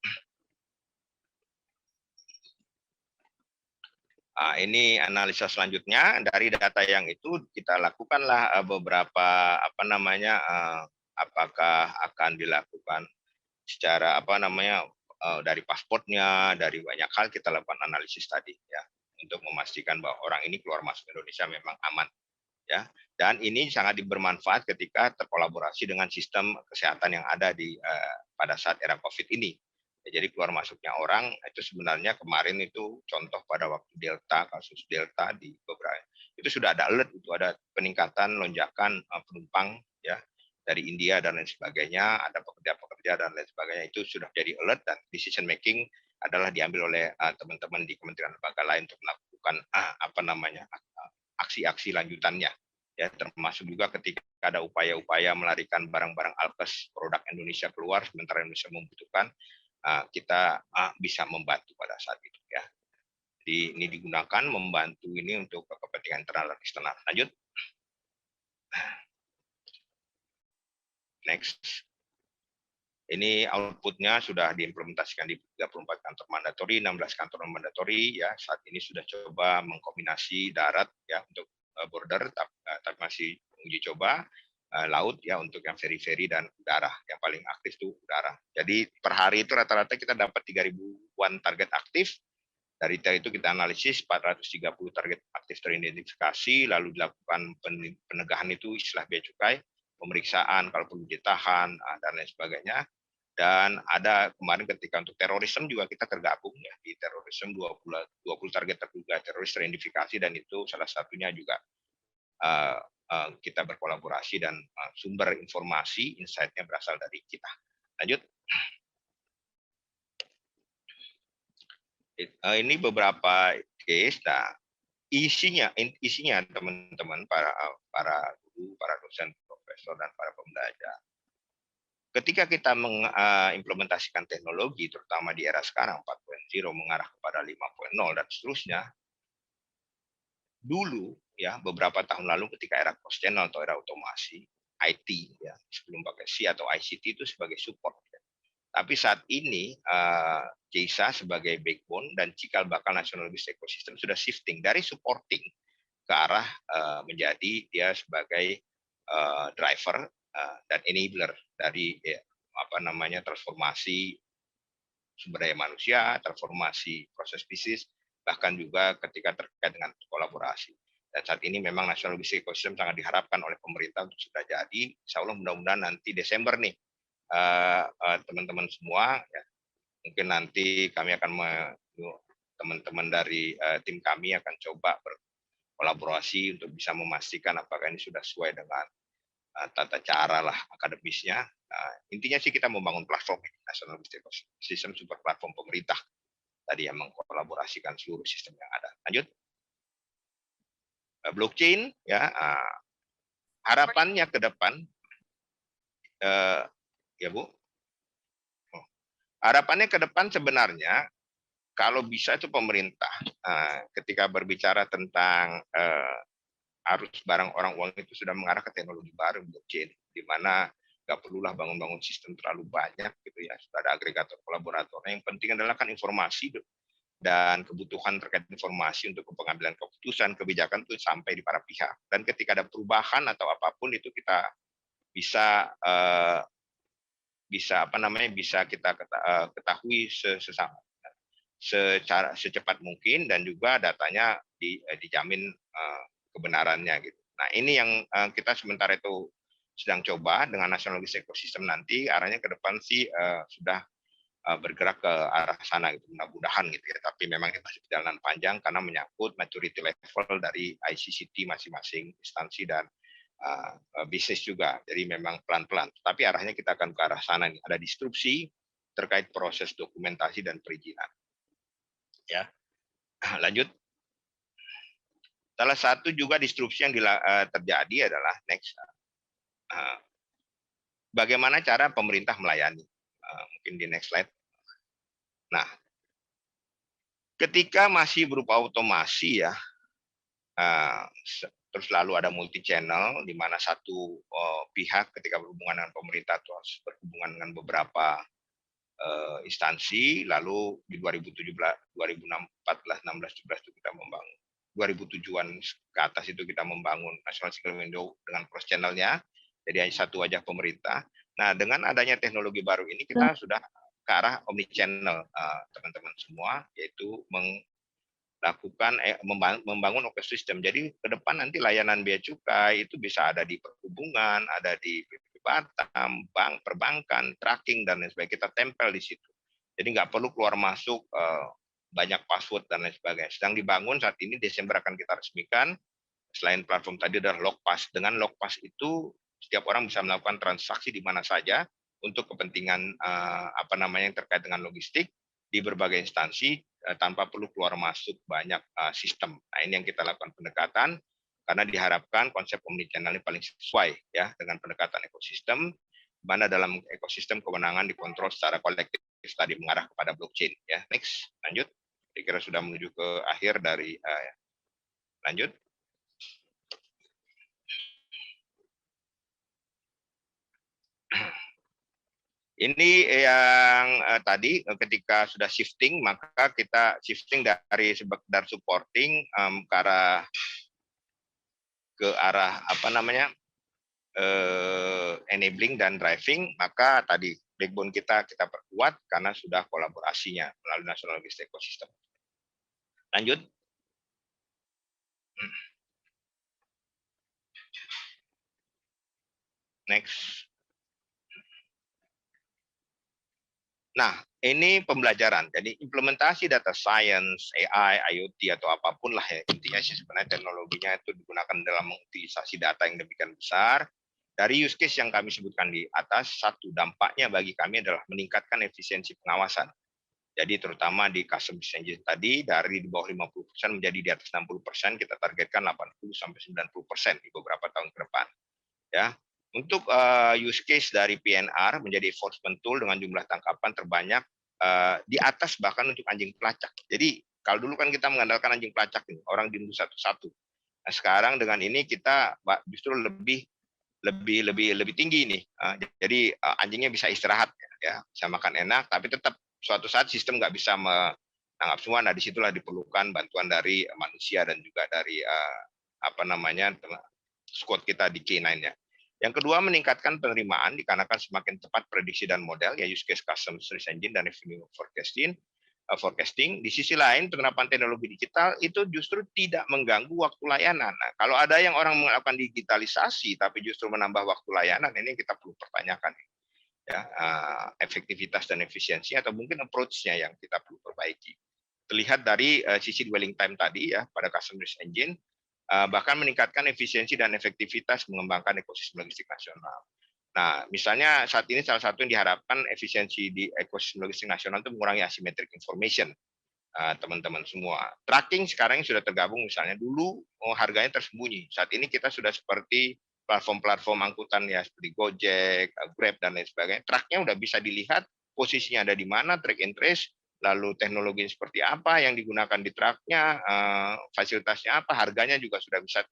Ini analisa selanjutnya dari data yang itu kita lakukanlah beberapa apakah akan dilakukan secara dari pasportnya, dari banyak hal kita lakukan analisis tadi ya untuk memastikan bahwa orang ini keluar masuk Indonesia memang aman ya. Dan ini sangat bermanfaat ketika terkolaborasi dengan sistem kesehatan yang ada pada saat era Covid ini. Jadi keluar masuknya orang itu sebenarnya kemarin itu contoh pada waktu Delta, kasus Delta di beberapa itu sudah ada alert, itu ada peningkatan lonjakan penumpang ya dari India dan lain sebagainya, ada pekerja-pekerja dan lain sebagainya, itu sudah jadi alert dan decision making adalah diambil oleh teman-teman di kementerian lembaga lain untuk melakukan aksi-aksi lanjutannya ya, termasuk juga ketika ada upaya-upaya melarikan barang-barang alkes produk Indonesia keluar sementara Indonesia membutuhkan, kita bisa membantu pada saat itu ya. Jadi ini digunakan membantu ini untuk kepentingan internal dan eksternal. Lanjut. Next. Ini outputnya sudah diimplementasikan di 34 kantor mandatori, 16 kantor mandatori ya. Saat ini sudah coba mengkombinasi darat ya untuk border, tapi masih uji coba laut ya untuk yang feri-feri dan udara. Yang paling aktif itu udara. Jadi per hari itu rata-rata kita dapat 3.000-an target aktif. Dari itu kita analisis 430 target aktif teridentifikasi, lalu dilakukan penegahan itu istilah bea cukai, pemeriksaan kalau perlu ditahan dan lain sebagainya. Dan ada kemarin ketika untuk terorisme juga kita tergabung ya di terorisme 20 target terduga teroris teridentifikasi, dan itu salah satunya juga kita berkolaborasi dan sumber informasi insight-nya berasal dari kita. Lanjut. Ini beberapa case. Nah, isinya teman-teman para guru, para dosen, profesor dan para pembelajar. Ketika kita mengimplementasikan teknologi, terutama di era sekarang 4.0 mengarah kepada 5.0 dan seterusnya, dulu ya beberapa tahun lalu ketika era cross channel atau era otomasi IT ya, sebelum pakai C atau ICT itu sebagai support ya. Tapi saat ini JISA sebagai backbone dan cikal bakal National Business Ecosystem sudah shifting dari supporting ke arah menjadi dia sebagai driver dan enabler dari transformasi sumber daya manusia, transformasi proses bisnis, bahkan juga ketika terkait dengan kolaborasi. Dan saat ini memang National Logistic Ecosystem sangat diharapkan oleh pemerintah untuk sudah jadi. Insya Allah mudah-mudahan nanti Desember nih teman-teman semua, ya, mungkin nanti kami akan teman-teman dari tim kami akan coba berkolaborasi untuk bisa memastikan apakah ini sudah sesuai dengan tata cara lah akademisnya. Intinya sih kita membangun platform National Logistic Ecosystem, super platform pemerintah tadi yang mengkolaborasikan seluruh sistem yang ada. Lanjut. Blockchain, ya, harapannya ke depan, ya Bu, harapannya ke depan sebenarnya kalau bisa itu pemerintah ketika berbicara tentang arus barang orang uang itu sudah mengarah ke teknologi baru blockchain, di mana nggak perlulah bangun-bangun sistem terlalu banyak gitu ya, sudah ada agregator kolaboratornya. Yang penting adalah kan informasi dan kebutuhan terkait informasi untuk pengambilan keputusan kebijakan itu sampai di para pihak. Dan ketika ada perubahan atau apapun itu kita bisa bisa kita ketahui secepat mungkin, dan juga datanya dijamin kebenarannya gitu. Nah, ini yang kita sementara itu sedang coba dengan National Logistic Ecosystem. Nanti arahnya ke depan sih sudah bergerak ke arah sana gitu, mudah-mudahan gitu ya. Tapi memang ini masih perjalanan panjang karena menyangkut maturity level dari ICCT masing-masing instansi dan bisnis juga. Jadi memang pelan-pelan. Tapi arahnya kita akan ke arah sana nih. Ada disrupsi terkait proses dokumentasi dan perizinan. Ya, lanjut. Salah satu juga disrupsi yang terjadi adalah next. Bagaimana cara pemerintah melayani? Mungkin di next slide. Nah, ketika masih berupa otomasi ya, terus lalu ada multi channel di mana satu pihak ketika berhubungan dengan pemerintah terus berhubungan dengan beberapa instansi, lalu di 2017, 2014, 16, 17 itu kita membangun 2007-an ke atas itu kita membangun National Single Window dengan cross channelnya, jadi hanya satu wajah pemerintah. Nah, dengan adanya teknologi baru ini kita sudah ke arah omnichannel teman-teman semua, yaitu melakukan membangun ekosistem. Jadi ke depan nanti layanan bea cukai itu bisa ada di perhubungan, ada di Batam, bank, perbankan, tracking dan lain sebagainya, kita tempel di situ. Jadi nggak perlu keluar masuk banyak password dan lain sebagainya. Sedang dibangun saat ini, Desember akan kita resmikan. Selain platform tadi adalah Lokpas. Dengan Lokpas itu setiap orang bisa melakukan transaksi di mana saja untuk kepentingan yang terkait dengan logistik di berbagai instansi tanpa perlu keluar masuk banyak sistem. Nah, ini yang kita lakukan pendekatan karena diharapkan konsep omnichannel ini paling sesuai ya dengan pendekatan ekosistem, mana dalam ekosistem kewenangan dikontrol secara kolektif tadi mengarah kepada blockchain ya. Next, lanjut. Saya kira sudah menuju ke akhir dari lanjut. Ini yang tadi ketika sudah shifting, maka kita shifting dari sekedar supporting ke arah enabling dan driving, maka tadi backbone kita perkuat karena sudah kolaborasinya melalui National Logistic Ecosystem. Lanjut. Next. Nah, ini pembelajaran. Jadi implementasi data science, AI, IoT atau apapun lah ya, intinya sih sebenarnya teknologinya itu digunakan dalam mengutilisasi data yang demikian besar. Dari use case yang kami sebutkan di atas, satu dampaknya bagi kami adalah meningkatkan efisiensi pengawasan. Jadi terutama di custom engine tadi dari di bawah 50% menjadi di atas 60%, kita targetkan 80-90% di beberapa tahun ke depan. Ya. Untuk use case dari PNR menjadi enforcement tool dengan jumlah tangkapan terbanyak di atas bahkan untuk anjing pelacak. Jadi kalau dulu kan kita mengandalkan anjing pelacak ini, orang dibunuh satu-satu. Nah, sekarang dengan ini kita justru lebih tinggi nih. Jadi anjingnya bisa istirahat ya, bisa makan enak, tapi tetap suatu saat sistem nggak bisa menangkap semua. Nah, disitulah diperlukan bantuan dari manusia dan juga dari squad kita di K9-nya. Yang kedua, meningkatkan penerimaan dikarenakan semakin cepat prediksi dan model, ya use case custom search engine dan revenue forecasting. forecasting. Di sisi lain, penerapan teknologi digital itu justru tidak mengganggu waktu layanan. Nah, kalau ada yang orang melakukan digitalisasi tapi justru menambah waktu layanan, ini kita perlu pertanyakan ya, efektivitas dan efisiensi atau mungkin approach-nya yang kita perlu perbaiki. Terlihat dari sisi dwelling time tadi ya pada customer engine, bahkan meningkatkan efisiensi dan efektivitas mengembangkan ekosistem logistik nasional. Nah, misalnya saat ini salah satu yang diharapkan efisiensi di ekosistem logistik nasional itu mengurangi asymmetric information, teman-teman semua. Tracking sekarang sudah tergabung, misalnya dulu harganya tersembunyi. Saat ini kita sudah seperti platform-platform angkutan ya seperti Gojek, Grab dan lain sebagainya. Tracknya udah bisa dilihat posisinya ada di mana, track and trace, lalu teknologi seperti apa yang digunakan di truknya, fasilitasnya apa, harganya juga sudah bisa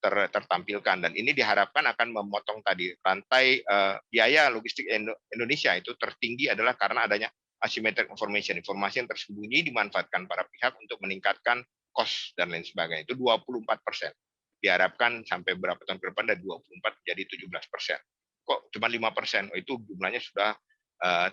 tertampilkan, dan ini diharapkan akan memotong tadi rantai biaya logistik Indonesia itu tertinggi adalah karena adanya asymmetric information, informasi yang tersembunyi dimanfaatkan para pihak untuk meningkatkan cost dan lain sebagainya. Itu 24%. Diharapkan sampai berapa tahun ke depan dari 24 jadi 17%. Kok cuma 5%? Oh, itu jumlahnya sudah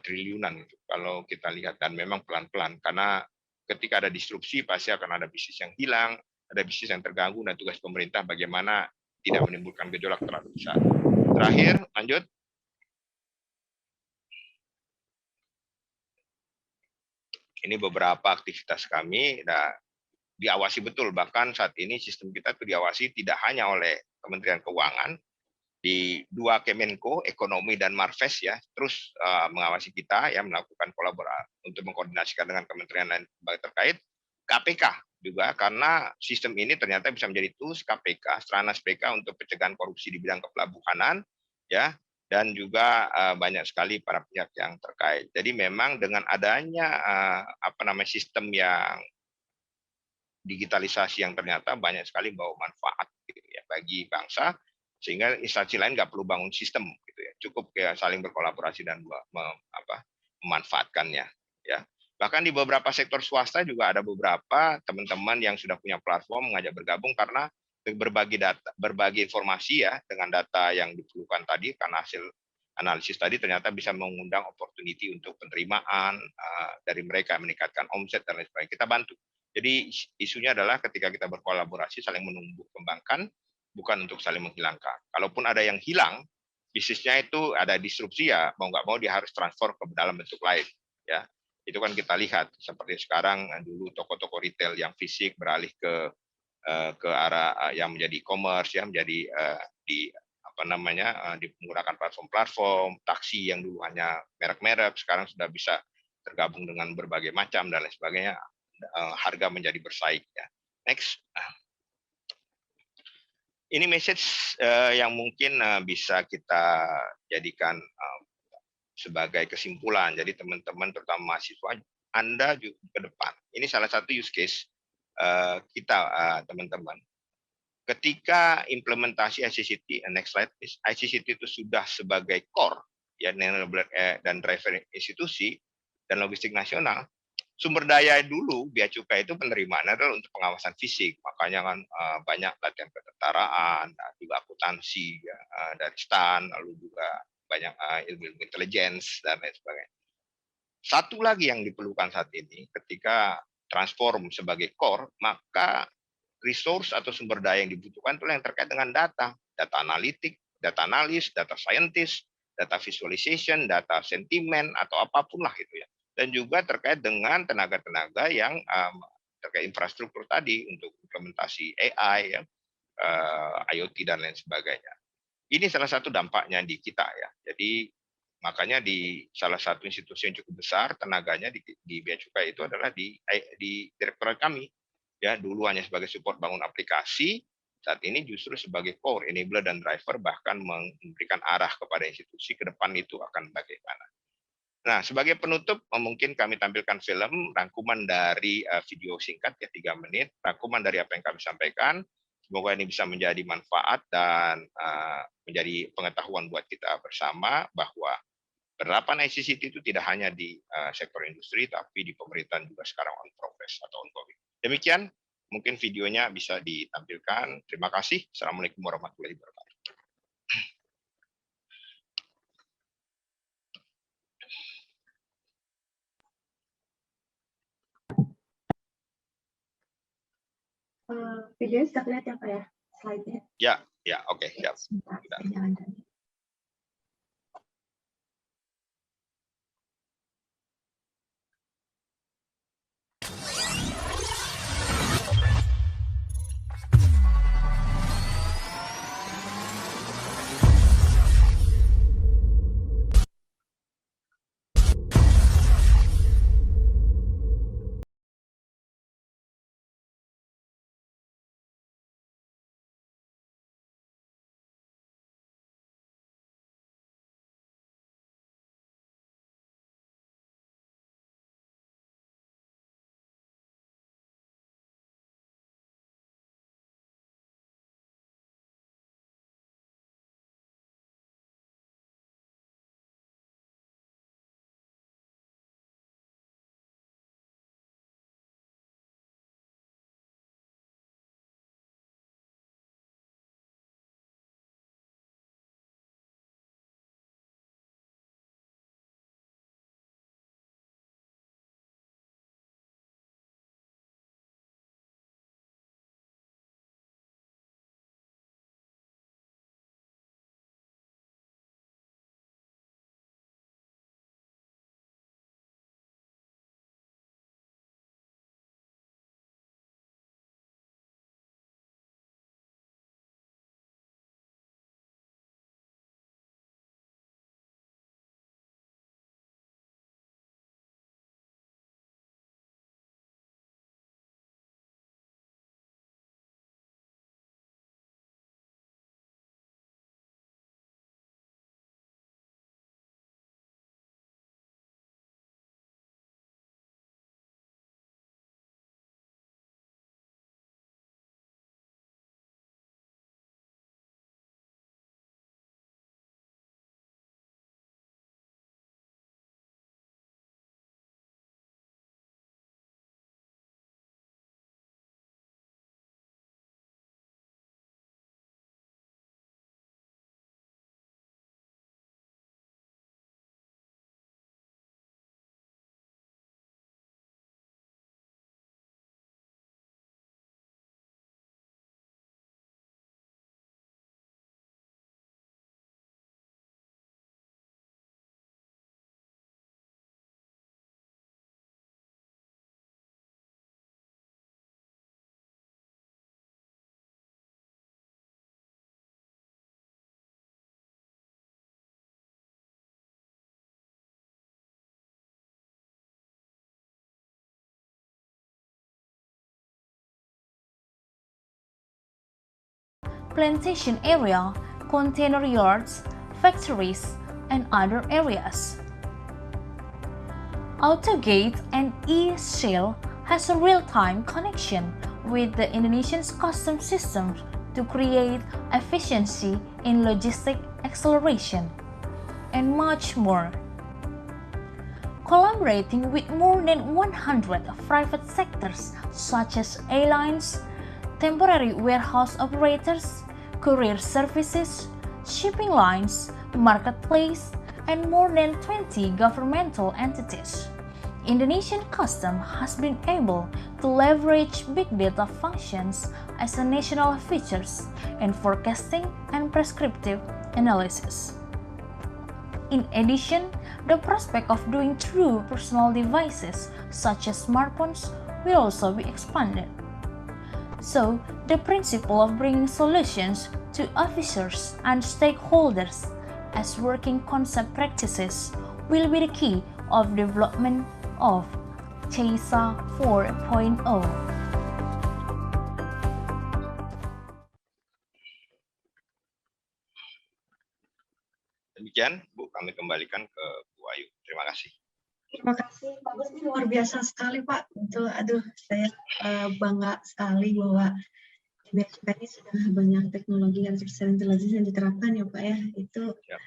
triliunan gitu, kalau kita lihat, dan memang pelan-pelan karena ketika ada disrupsi pasti akan ada bisnis yang hilang, ada bisnis yang terganggu, dan tugas pemerintah bagaimana tidak menimbulkan gejolak terlalu besar. Terakhir, lanjut. Ini beberapa aktivitas kami, nah, diawasi betul, bahkan saat ini sistem kita itu diawasi tidak hanya oleh Kementerian Keuangan, di dua Kemenko, Ekonomi dan Marves ya, terus mengawasi kita ya, melakukan kolaborasi untuk mengkoordinasikan dengan kementerian lain terkait, KPK juga, karena sistem ini ternyata bisa menjadi tools KPK, Stranas PK untuk pencegahan korupsi di bidang kepelabuhanan ya, dan juga banyak sekali para pihak yang terkait. Jadi memang dengan adanya sistem yang digitalisasi yang ternyata banyak sekali bawa manfaat gitu ya bagi bangsa, sehingga instansi lain nggak perlu bangun sistem gitu ya, cukup ya saling berkolaborasi dan memanfaatkannya ya. Bahkan di beberapa sektor swasta juga ada beberapa teman-teman yang sudah punya platform mengajak bergabung karena berbagi data, berbagi informasi ya dengan data yang diperlukan tadi, karena hasil analisis tadi ternyata bisa mengundang opportunity untuk penerimaan dari mereka, meningkatkan omset dan lain sebagainya. Kita bantu. Jadi isunya adalah ketika kita berkolaborasi saling menumbuh kembangkan, bukan untuk saling menghilangkan. Kalaupun ada yang hilang, bisnisnya itu ada disrupsi ya, mau nggak mau dia harus transfer ke dalam bentuk lain. Ya, itu kan kita lihat seperti sekarang dulu toko-toko retail yang fisik beralih ke arah yang menjadi e-commerce ya, menjadi di menggunakan platform-platform, taksi yang dulu hanya merek-merek sekarang sudah bisa tergabung dengan berbagai macam dan lain sebagainya. Harga menjadi bersaing ya. Next. Ini message yang mungkin bisa kita jadikan sebagai kesimpulan. Jadi teman-teman terutama mahasiswa, Anda juga ke depan. Ini salah satu use case kita teman-teman. Ketika implementasi ICCT, next slide please, ICCT itu sudah sebagai core ya dan driver institusi dan logistik nasional, sumber daya dulu Bea Cukai itu penerimaan adalah untuk pengawasan fisik, makanya kan banyak latihan ketentaraan, juga akuntansi ya, dari STAN, lalu juga banyak ilmu intelligence dan lain sebagainya. Satu lagi yang diperlukan saat ini ketika transform sebagai core, maka resource atau sumber daya yang dibutuhkan itulah yang terkait dengan data analitik, data analis, data scientist, data visualization, data sentimen atau apapun lah itu ya. Dan juga terkait dengan tenaga-tenaga yang terkait infrastruktur tadi untuk implementasi AI, ya, IoT dan lain sebagainya. Ini salah satu dampaknya di kita ya. Jadi makanya di salah satu institusi yang cukup besar tenaganya di Bea Cukai itu adalah di direktorat kami. Ya, dulu hanya sebagai support bangun aplikasi, saat ini justru sebagai core enabler dan driver, bahkan memberikan arah kepada institusi ke depan itu akan bagaimana. Nah, sebagai penutup mungkin kami tampilkan film rangkuman dari video singkat ya 3 menit, rangkuman dari apa yang kami sampaikan. Semoga ini bisa menjadi manfaat dan menjadi pengetahuan buat kita bersama bahwa penerapan ICCT itu tidak hanya di sektor industri, tapi di pemerintahan juga sekarang on progress atau ongoing. Demikian, mungkin videonya bisa ditampilkan. Terima kasih. Assalamualaikum warahmatullahi wabarakatuh. Videonya sudah lihat ya Pak ya, slide-nya? Ya, oke, siap. Sebentar, Sudah. saya jalan. Plantation area, container yards, factories, and other areas. AutoGate and eShell has a real-time connection with the Indonesian customs system to create efficiency in logistic acceleration, and much more. Collaborating with more than 100 private sectors such as airlines, temporary warehouse operators, courier services, shipping lines, marketplace, and more than 20 governmental entities. Indonesian Customs has been able to leverage big data functions as a national features in forecasting and prescriptive analysis. In addition, the prospect of doing through personal devices such as smartphones will also be expanded. So, the principle of bringing solutions to officers and stakeholders as working concept practices will be the key of development of CESA 4.0. Demikian, Bu, kami kembalikan ke Bu Ayu. Terima kasih. Terima kasih, Pak Gus. Ini luar biasa sekali, Pak. Betul, aduh, saya bangga sekali bahwa Bea Cukai ini sudah banyak teknologi artificial intelligence yang diterapkan ya, Pak ya. Itu Ya.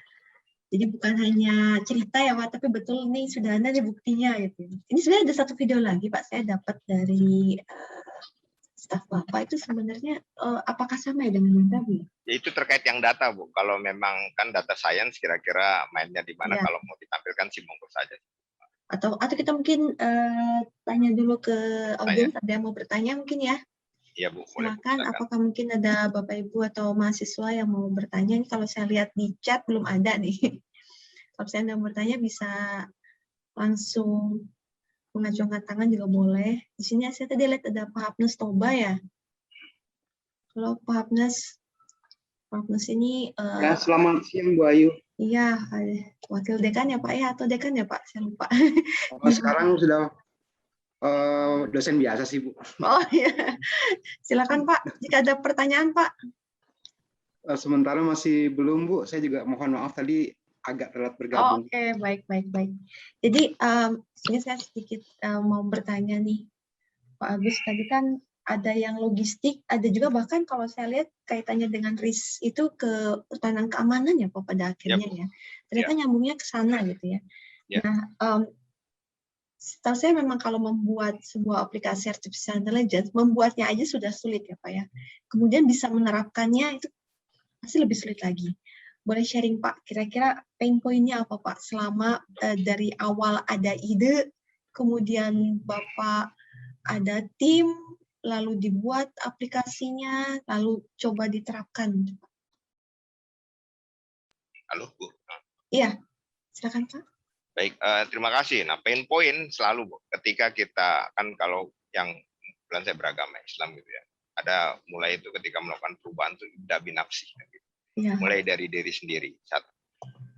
Jadi bukan hanya cerita ya, Pak, tapi betul nih sudah ada nih buktinya gitu. Ini sebenarnya ada satu video lagi, Pak, saya dapat dari staf Bapak itu sebenarnya apakah sama ya dengan yang tadi? Ya, itu terkait yang data, Bu. Kalau memang kan data science kira-kira mainnya di mana, Ya. kalau mau ditampilkan sih monggo saja. Atau kita mungkin tanya dulu ke audiens, ada yang mau bertanya mungkin ya? Iya Bu, boleh Bu, Silakan, silakan. apakah mungkin ada Bapak Ibu atau mahasiswa yang mau bertanya? Ini kalau saya lihat di chat belum ada nih. Kalau saya mau bertanya bisa langsung mengacungkan tangan juga boleh. Di sini saya tadi lihat ada Pak Hapnes Toba ya. Kalau Pak Hapnes ini Ya, selamat siang Bu Ayu. iya, wakil dekan ya Pak ya, atau dekan ya Pak? Saya lupa. Sekarang sudah dosen biasa sih Bu. Oh iya, silakan Pak. Jika ada pertanyaan Pak. Sementara masih belum Bu. Saya juga mohon maaf tadi agak telat Oh, bergabung. oke, baik. Jadi ini saya sedikit mau bertanya nih, Pak Agus. Tadi kan ada yang logistik, ada juga bahkan kalau saya lihat kaitannya dengan risk itu ke pertahanan keamanan ya Pak pada akhirnya ya. Ternyata nyambungnya ke sana gitu ya. Ya. Nah, setahu saya memang kalau membuat sebuah aplikasi artificial intelligence, membuatnya aja sudah sulit ya Pak ya. Kemudian bisa menerapkannya itu pasti lebih sulit lagi. Boleh sharing Pak, kira-kira pain point-nya apa Pak selama dari awal ada ide, kemudian Bapak ada tim, lalu dibuat aplikasinya, lalu coba diterapkan. Halo Bu. Iya, silakan Pak. Baik, terima kasih. Nah, pain point selalu Bu, ketika kita kan kalau yang bulan saya beragama Islam gitu ya, ada mulai itu ketika melakukan perubahan itu ibda binafsi. Gitu. Ya. Mulai dari diri sendiri. Satu.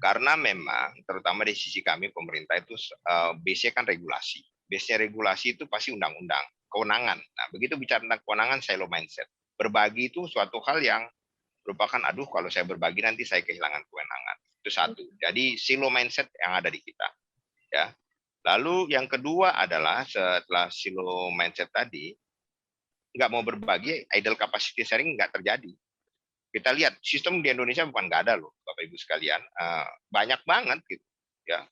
Karena memang terutama di sisi kami pemerintah itu base-nya kan regulasi. Base-nya regulasi itu pasti undang-undang, kewenangan. Nah, begitu bicara tentang kewenangan, silo mindset. Berbagi itu suatu hal yang merupakan, aduh kalau saya berbagi nanti saya kehilangan kewenangan. Itu satu. Jadi silo mindset yang ada di kita. Ya. Lalu yang kedua adalah setelah silo mindset tadi, nggak mau berbagi, idle capacity sharing nggak terjadi. Kita lihat sistem di Indonesia bukan nggak ada loh, Bapak Ibu sekalian, banyak banget gitu, ya.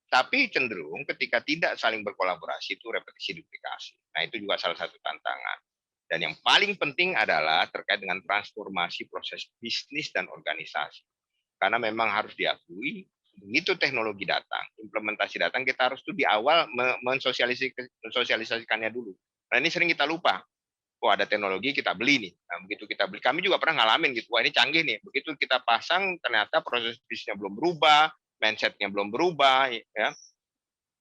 Tapi cenderung ketika tidak saling berkolaborasi itu repetisi duplikasi. Nah itu juga salah satu tantangan. Dan yang paling penting adalah terkait dengan transformasi proses bisnis dan organisasi. Karena memang harus diakui, begitu teknologi datang, implementasi datang, kita harus tuh di awal mensosialisasikannya dulu. Nah ini sering kita lupa. Oh ada teknologi kita beli nih. Nah, begitu kita beli, kami juga pernah ngalamin gitu. Wah ini canggih nih. Begitu kita pasang, ternyata proses bisnisnya belum berubah, mindsetnya belum berubah. Ya.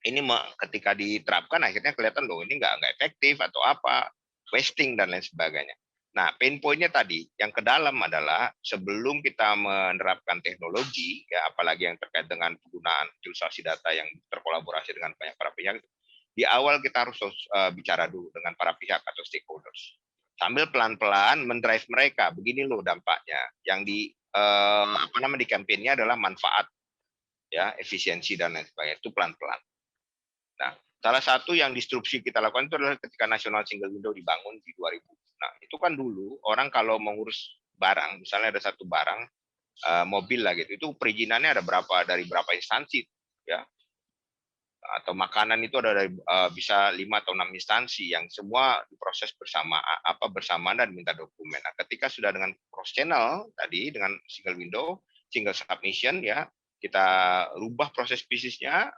Ini ketika diterapkan akhirnya kelihatan loh ini nggak efektif atau apa, wasting dan lain sebagainya. Nah pain point-nya tadi yang ke dalam adalah sebelum kita menerapkan teknologi, ya apalagi yang terkait dengan penggunaan utilisasi data yang terkolaborasi dengan banyak para pihak, di awal kita harus bicara dulu dengan para pihak atau stakeholders. Sambil pelan-pelan mendrive mereka, begini loh dampaknya. Yang di kampanye adalah manfaat, ya efisiensi dan lain sebagainya. Itu pelan-pelan. Nah, salah satu yang disrupsi kita lakukan itu adalah ketika National Single Window dibangun di 2000. Nah, itu kan dulu orang kalau mengurus barang, misalnya ada satu barang mobil lah gitu, itu perizinannya ada dari berapa instansi, ya. Atau makanan itu ada dari bisa 5 atau 6 instansi yang semua diproses bersamaan dan minta dokumen. Nah, ketika sudah dengan cross channel tadi dengan single window, single submission ya, kita rubah proses bisnisnya,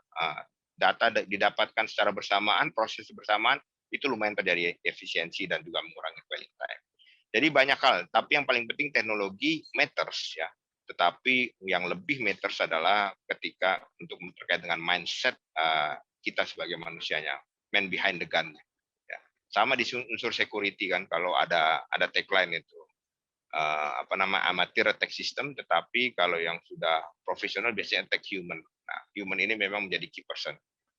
data didapatkan secara bersamaan, proses bersamaan, itu lumayan terjadi efisiensi dan juga mengurangi dwelling time. Jadi banyak hal, tapi yang paling penting teknologi matters ya. Tetapi yang lebih matters adalah ketika untuk terkait dengan mindset kita sebagai manusianya, man behind the gun. Ya. Sama di unsur security kan, kalau ada tagline itu amatir attack system, tetapi kalau yang sudah profesional biasanya attack human. Nah, human ini memang menjadi key person.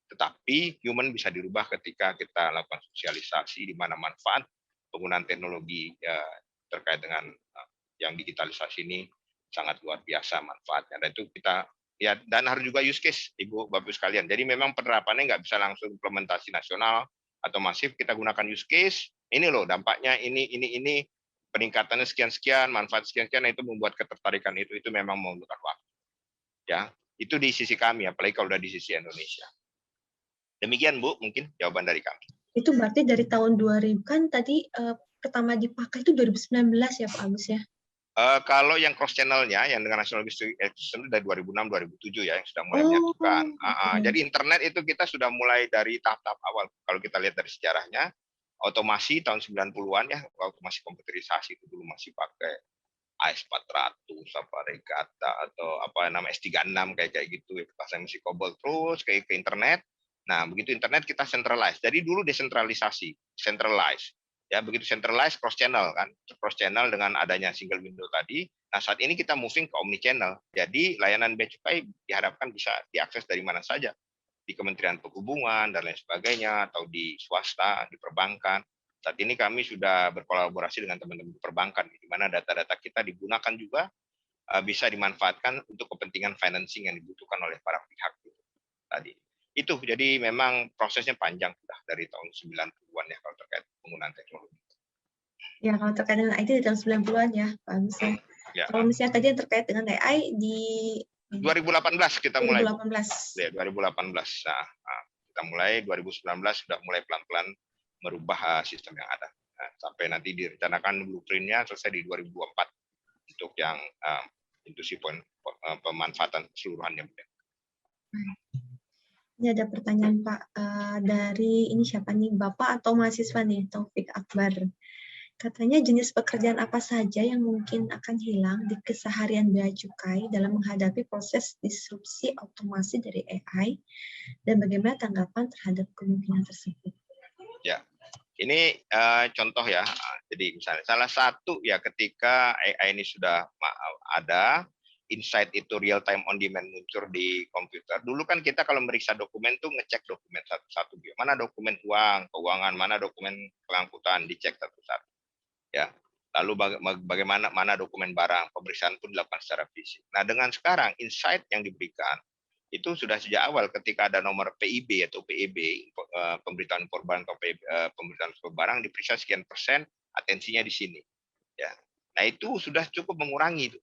Tetapi human bisa dirubah ketika kita lakukan sosialisasi di mana manfaat penggunaan teknologi terkait dengan yang digitalisasi ini sangat luar biasa manfaatnya. Dan itu kita ya, dan harus juga use case, Ibu Bapak sekalian. Jadi memang penerapannya nggak bisa langsung implementasi nasional atau masif, kita gunakan use case. Ini loh dampaknya ini peningkatannya sekian-sekian, manfaat sekian-sekian, itu membuat ketertarikan itu memang memerlukan waktu. Ya, itu di sisi kami, apalagi kalau udah di sisi Indonesia. Demikian Bu, mungkin jawaban dari kami. Itu berarti dari tahun 2000 kan tadi pertama dipakai itu 2019 ya Pak Agus ya? Kalau yang cross channelnya, yang dengan National Logistic System dari 2006-2007 ya, yang sudah mulai menyatukan. Jadi internet itu kita sudah mulai dari tahap-tahap awal. Kalau kita lihat dari sejarahnya, otomasi tahun 90-an ya, otomasi komputerisasi itu dulu masih pakai AS400, apa Regatta atau apa nama S36 kayak gitu, pasang mesti COBOL terus ke internet. Nah, begitu internet kita centralize. Jadi dulu desentralisasi, centralize. Ya, begitu centralize cross channel kan. Cross channel dengan adanya single window tadi. Nah, saat ini kita moving ke omni channel. Jadi layanan bea cukai diharapkan bisa diakses dari mana saja. Di Kementerian Perhubungan dan lain sebagainya, atau di swasta, di perbankan. Saat ini kami sudah berkolaborasi dengan teman-teman di perbankan, di mana data-data kita digunakan juga bisa dimanfaatkan untuk kepentingan financing yang dibutuhkan oleh para pihak tadi. Itu jadi memang prosesnya panjang sudah dari tahun 90-an ya kalau terkait penggunaan teknologi. Ya, kalau terkait dengan IT di tahun 90-an ya, Pak Agus ya. Ya. Kalau misalnya tadi yang terkait dengan AI di 2018 kita mulai. 2018. Ya, 2018. Nah, kita mulai 2019 sudah mulai pelan-pelan merubah sistem yang ada. Nah, sampai nanti direncanakan blueprint-nya selesai di 2024 untuk yang institusi pemanfaatan keseluruhannya. Ini ada pertanyaan Pak dari ini siapa nih, Bapak atau mahasiswa nih, Taufik Akbar. Katanya jenis pekerjaan apa saja yang mungkin akan hilang di keseharian bea cukai dalam menghadapi proses disrupsi otomasi dari AI dan bagaimana tanggapan terhadap kemungkinan tersebut? Ya, ini contoh ya. Jadi misalnya salah satu ya ketika AI ini sudah ada, insight itu real time on demand muncul di komputer. Dulu kan kita kalau meriksa dokumen tuh ngecek dokumen satu-satu. Mana dokumen uang, keuangan, mana dokumen pengangkutan, dicek satu-satu. Ya. Lalu bagaimana mana dokumen barang, pemeriksaan pun dilakukan secara fisik. Nah, dengan sekarang insight yang diberikan itu sudah sejak awal ketika ada nomor PIB atau PEB, pemberitaan impor barang atau pemberitaan ekspor barang diperiksa sekian persen, atensinya di sini. Ya. Nah, itu sudah cukup mengurangi,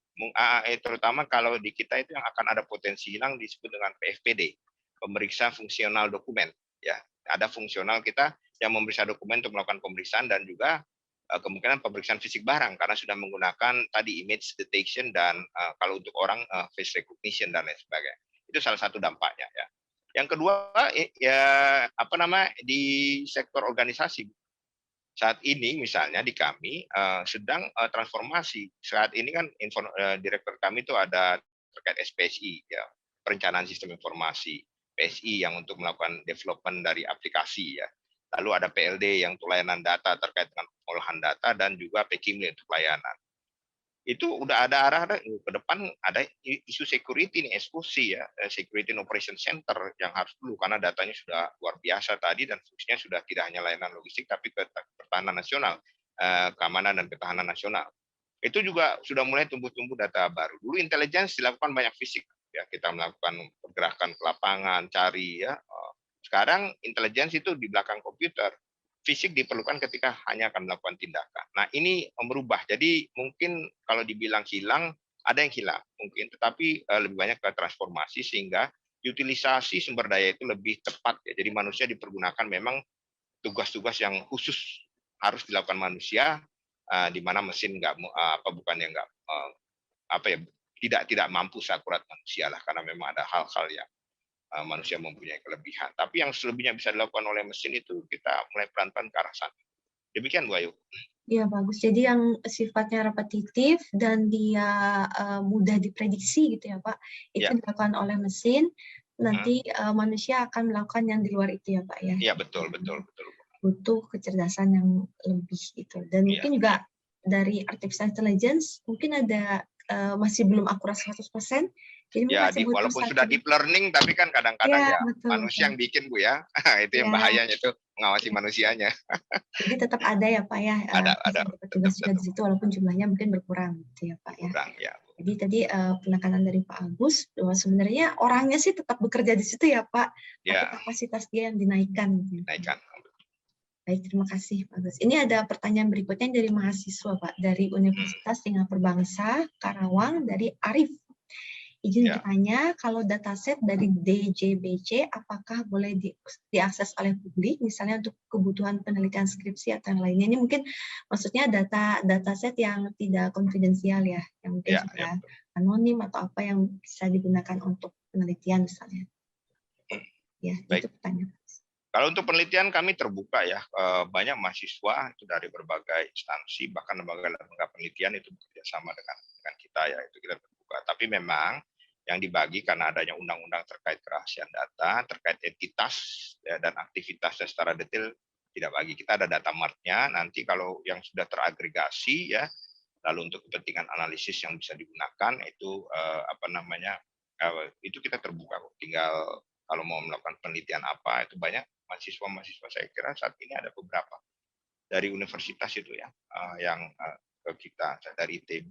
terutama kalau di kita itu yang akan ada potensi hilang disebut dengan PFPD, pemeriksa fungsional dokumen. Ya, ada fungsional kita yang memeriksa dokumen untuk melakukan pemeriksaan dan juga kemungkinan pemeriksaan fisik barang karena sudah menggunakan tadi image detection dan kalau untuk orang face recognition dan lain sebagainya. Itu salah satu dampaknya ya. Yang kedua ya di sektor organisasi. Saat ini misalnya di kami sedang transformasi. Saat ini kan direktur kami itu ada terkait SPSI ya, perencanaan sistem informasi, PSI yang untuk melakukan development dari aplikasi ya. Lalu ada PLD yang untuk layanan data terkait dengan pengolahan data dan juga PKIMLI untuk layanan. Itu udah ada arah ke depan ada isu security nih, SOC ya, Security and Operation Center yang harus dulu karena datanya sudah luar biasa tadi dan fungsinya sudah tidak hanya layanan logistik tapi pertahanan nasional, keamanan dan ketahanan nasional. Itu juga sudah mulai tumbuh-tumbuh data baru. Dulu intelligence dilakukan banyak fisik ya, kita melakukan pergerakan ke lapangan, cari ya. Sekarang intelligence itu di belakang komputer. Fisik diperlukan ketika hanya akan melakukan tindakan. Nah, ini merubah. Jadi mungkin kalau dibilang hilang, ada yang hilang mungkin, tetapi lebih banyak ke transformasi sehingga utilisasi sumber daya itu lebih tepat ya. Jadi manusia dipergunakan memang tugas-tugas yang khusus harus dilakukan manusia, di mana mesin tidak mampu seakurat manusia lah karena memang ada hal-hal yang manusia mempunyai kelebihan. Tapi yang selebihnya bisa dilakukan oleh mesin itu kita mulai pelan-pelan ke arah sana. Demikian Bu Ayu. Iya, bagus. Jadi yang sifatnya repetitif dan dia mudah diprediksi gitu ya Pak, itu dilakukan oleh mesin, nanti manusia akan melakukan yang di luar itu ya Pak ya? Iya, betul. Butuh kecerdasan yang lebih gitu. Dan mungkin juga dari artificial intelligence, mungkin ada masih belum akurat 100%, jadi ya, masih walaupun sudah deep learning, tapi kan kadang-kadang manusia yang bikin Bu ya, itu yang bahayanya itu mengawasi manusianya. Jadi tetap ada ya Pak ya, ada petugas juga di situ walaupun jumlahnya mungkin berkurang gitu ya Pak ya. Berkurang, ya. Jadi tadi penekanan dari Pak Agus bahwa sebenarnya orangnya sih tetap bekerja di situ ya Pak, tapi kapasitas dia yang dinaikkan. Gitu. Baik, terima kasih Pak Agus. Ini ada pertanyaan berikutnya dari mahasiswa Pak, dari Universitas Singapura Bangsa, Karawang, dari Arif. Izin bertanya, kalau dataset dari DJBC, apakah boleh diakses oleh publik, misalnya untuk kebutuhan penelitian skripsi atau yang lainnya? Ini mungkin maksudnya dataset yang tidak konfidensial ya, yang mungkin sudah anonim atau apa yang bisa digunakan untuk penelitian misalnya. Ya, baik. Itu pertanyaan. Kalau untuk penelitian kami terbuka ya, banyak mahasiswa itu dari berbagai instansi, bahkan lembaga-lembaga penelitian itu bekerja sama dengan kita ya, itu kita terbuka. Tapi memang yang dibagi karena adanya undang-undang terkait kerahasiaan data, terkait entitas ya, dan aktivitasnya secara detail tidak bagi. Kita ada data martnya, nanti kalau yang sudah teragregasi ya, lalu untuk kepentingan analisis yang bisa digunakan itu itu kita terbuka kok. Tinggal kalau mau melakukan penelitian apa itu banyak mahasiswa saya kira saat ini ada beberapa dari universitas itu ya yang ke kita dari ITB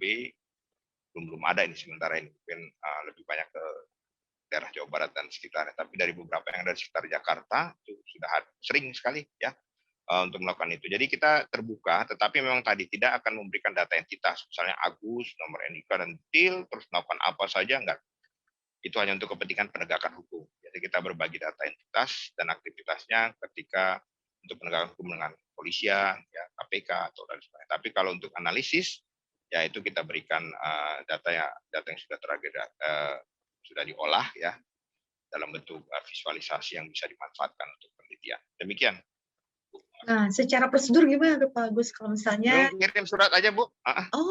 belum ada ini sementara ini mungkin lebih banyak ke daerah Jawa Barat dan sekitarnya, tapi dari beberapa yang ada di sekitar Jakarta itu sudah sering sekali ya untuk melakukan itu. Jadi kita terbuka, tetapi memang tadi tidak akan memberikan data entitas, misalnya Agus, nomor NIK dan detail, terus melakukan apa saja enggak. Itu hanya untuk kepentingan penegakan hukum. Jadi kita berbagi data entitas dan aktivitasnya ketika untuk penegakan hukum dengan kepolisian, ya, KPK atau dan sebagainya. Tapi kalau untuk analisis, ya itu kita berikan data yang sudah sudah diolah ya dalam bentuk visualisasi yang bisa dimanfaatkan untuk penelitian. Demikian. Nah, secara prosedur gimana tuh Pak Agus kalau misalnya Kirim surat aja Bu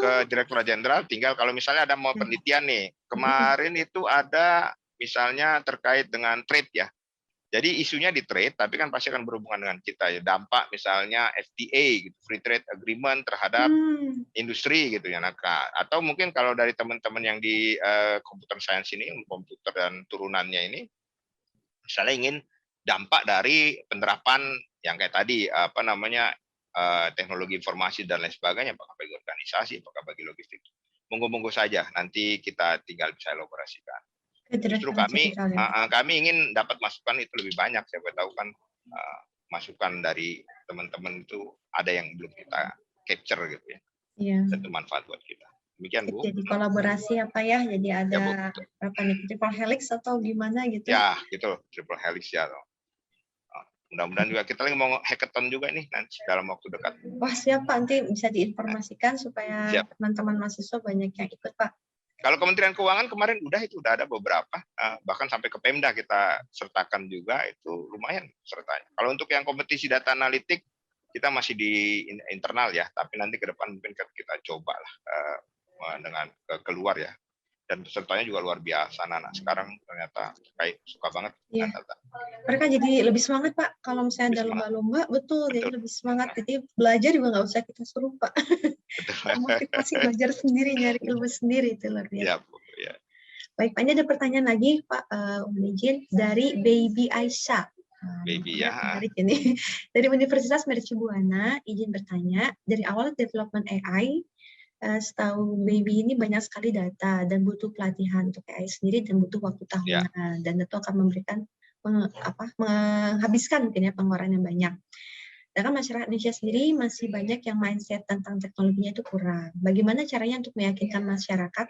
ke Direktur Jenderal. Tinggal kalau misalnya ada mau penelitian nih, kemarin itu ada misalnya terkait dengan trade ya. Jadi isunya di trade, tapi kan pasti akan berhubungan dengan kita ya. Dampak misalnya FTA gitu, Free Trade Agreement terhadap industri gitu ya. Nah, atau mungkin kalau dari teman-teman yang di computer science ini, komputer dan turunannya ini, misalnya ingin dampak dari penerapan yang kayak tadi teknologi informasi dan lain sebagainya, apakah bagi organisasi, apakah bagi logistik, monggo saja nanti kita tinggal bisa elaborasikan. Justru kami ingin dapat masukan itu lebih banyak, siapa tahu kan masukan dari teman-teman itu ada yang belum kita capture gitu ya, itu manfaat buat kita. Demikian Bu. Jadi kolaborasi apa ya, jadi ada berapa nih, triple helix atau gimana gitu? Ya gitu, triple helix ya. Mudah-mudahan juga kita lagi mau hackathon juga nih nanti dalam waktu dekat. Wah siap Pak, nanti bisa diinformasikan supaya teman-teman mahasiswa banyak yang ikut Pak. Kalau Kementerian Keuangan kemarin udah ada beberapa, bahkan sampai ke Pemda kita sertakan juga, itu lumayan sertanya. Kalau untuk yang kompetisi data analitik kita masih di internal ya, tapi nanti ke depan mungkin kita coba lah dengan keluar ya. Dan pesertanya juga luar biasa, anak-anak sekarang ternyata kayak suka banget dengan data. Mereka jadi lebih semangat Pak, kalau misalnya ada lomba-lomba, betul, jadi lebih semangat. Jadi belajar juga nggak usah kita suruh Pak. Motivasi belajar sendiri, nyari ilmu sendiri, itu luar biasa. Ya. Baik Pak, ini ada pertanyaan lagi Pak izin dari Baby Aisyah. Baby ya. Menarik ini. Dari Universitas Mercubuana, izin bertanya, dari awal development AI, setahu Baby ini banyak sekali data dan butuh pelatihan untuk AI sendiri dan butuh waktu tahunan dan itu akan memberikan menghabiskan mungkin ya pengeluaran yang banyak. Sedangkan masyarakat Indonesia sendiri masih banyak yang mindset tentang teknologinya itu kurang. Bagaimana caranya untuk meyakinkan masyarakat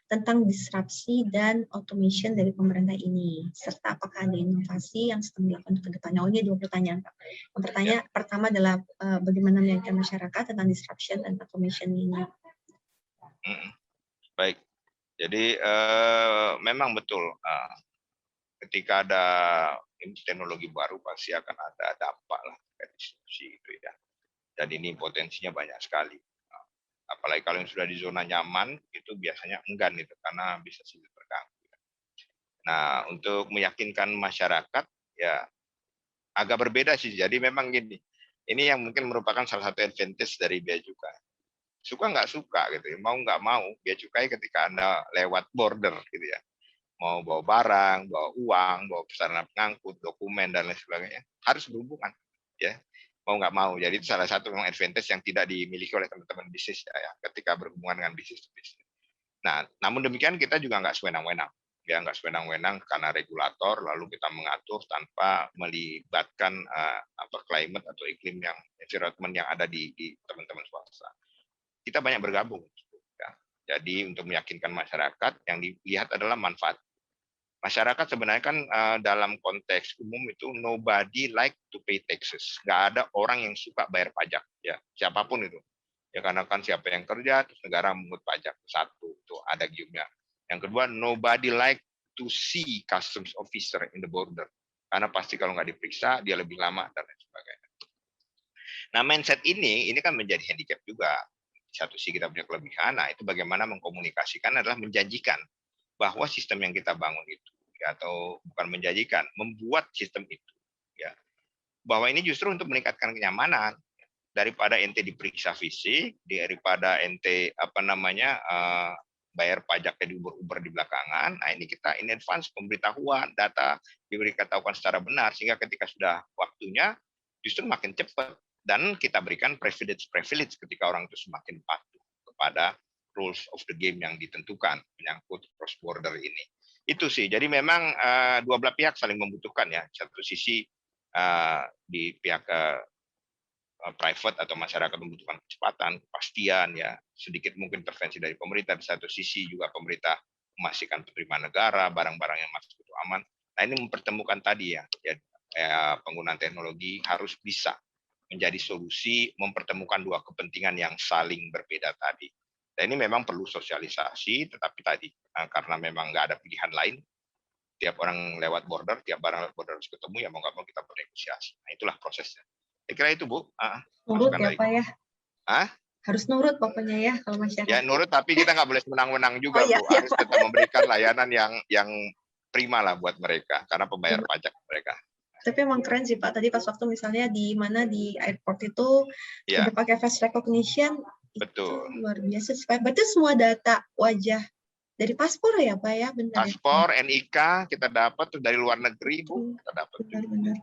tentang disrupsi dan automation dari pemerintah ini, serta apakah ada inovasi yang sedang dilakukan ke depannya? Oh, ini 2 pertanyaan Pak. Yang pertama adalah bagaimana meyakinkan masyarakat tentang disruption dan automation ini. Baik, jadi memang betul ketika ada teknologi baru pasti akan ada dampak lah dari disrupsi itu ya. Dan ini potensinya banyak sekali. Apalagi kalau yang sudah di zona nyaman itu biasanya enggan itu karena bisa sulit terganggu. Nah, untuk meyakinkan masyarakat ya agak berbeda sih. Jadi memang gini, ini yang mungkin merupakan salah satu advantage dari Bea Cukai. Suka nggak suka gitu ya, mau nggak mau Bea Cukai ketika Anda lewat border gitu ya, mau bawa barang, bawa uang, bawa sarana pengangkut, dokumen dan lain sebagainya harus berhubungan ya, mau nggak mau. Jadi itu salah satu memang advantage yang tidak dimiliki oleh teman-teman bisnis ya ketika berhubungan dengan bisnis to bisnis. Nah, namun demikian kita juga nggak sewenang-wenang ya, nggak sewenang-wenang karena regulator lalu kita mengatur tanpa melibatkan climate atau iklim yang environment yang ada di teman-teman swasta. Kita banyak bergabung. Ya. Jadi untuk meyakinkan masyarakat yang dilihat adalah manfaat. Masyarakat sebenarnya kan dalam konteks umum itu nobody like to pay taxes. Nggak ada orang yang suka bayar pajak. Ya, siapapun itu. Ya karena kan siapa yang kerja, terus negara mengut pajak. Satu, itu ada giumnya. Yang kedua, nobody like to see customs officer in the border. Karena pasti kalau nggak diperiksa, dia lebih lama, dan lain sebagainya. Nah, mindset ini kan menjadi handicap juga. Di satu sisi kita punya kelebihan, nah itu bagaimana mengkomunikasikan adalah menjanjikan bahwa sistem yang kita bangun itu, ya, atau bukan menjanjikan, membuat sistem itu, ya, bahwa ini justru untuk meningkatkan kenyamanan. Daripada ente diperiksa fisik, daripada ente bayar pajaknya diuber-uber di belakangan. Nah, ini kita in advance pemberitahuan, data diberitahukan secara benar, sehingga ketika sudah waktunya justru makin cepat, dan kita berikan privilege ketika orang itu semakin patuh kepada rules of the game yang ditentukan menyangkut cross border ini. Itu sih. Jadi memang dua belah pihak saling membutuhkan, ya. Satu sisi di pihak private atau masyarakat membutuhkan kecepatan, kepastian, ya, sedikit mungkin intervensi dari pemerintah. Di satu sisi juga pemerintah memastikan penerimaan negara, barang-barang yang masuk itu aman. Nah, ini mempertemukan tadi, ya, penggunaan teknologi harus bisa menjadi solusi mempertemukan dua kepentingan yang saling berbeda tadi. Dan ini memang perlu sosialisasi, tetapi tadi karena memang nggak ada pilihan lain, tiap orang lewat border, tiap barang lewat border harus ketemu, ya mau nggak mau kita bernegosiasi. Nah, itulah prosesnya. Saya kira itu, Bu. Nurut ya, Pak, ya? Hah? Harus nurut pokoknya, ya, kalau masyarakat. Ya, nurut, tapi kita nggak boleh menang-menang juga, iya, Bu. iya, Harus Pak. tetap memberikan layanan yang prima lah buat mereka, karena pembayar pajak mereka. Tapi emang keren sih, Pak. Tadi pas waktu misalnya di airport itu Ya, udah pakai face recognition, betul. itu luar biasa sih, Pak. Berarti semua data wajah dari paspor ya, Pak, ya? Benar, Paspor, ya? NIK kita dapat tuh dari luar negeri, Bu. Kita dapat. Benar.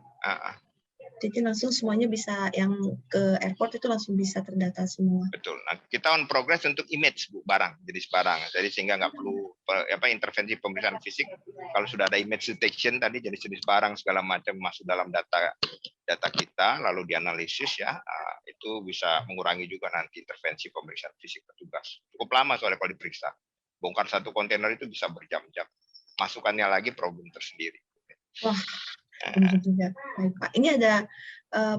Jadi langsung semuanya bisa, yang ke airport itu langsung bisa terdata semua. Betul. Nah, kita on progress untuk image, Bu, barang, jenis barang. Jadi sehingga nggak perlu intervensi pemeriksaan fisik. Kalau sudah ada image detection tadi, jenis-jenis barang segala macam masuk dalam data kita, lalu dianalisis, ya, itu bisa mengurangi juga nanti intervensi pemeriksaan fisik petugas. Cukup lama soalnya kalau diperiksa. Bongkar satu kontainer itu bisa berjam-jam. Masukannya lagi problem tersendiri. Wah, benar juga. Baik, Pak. Ini ada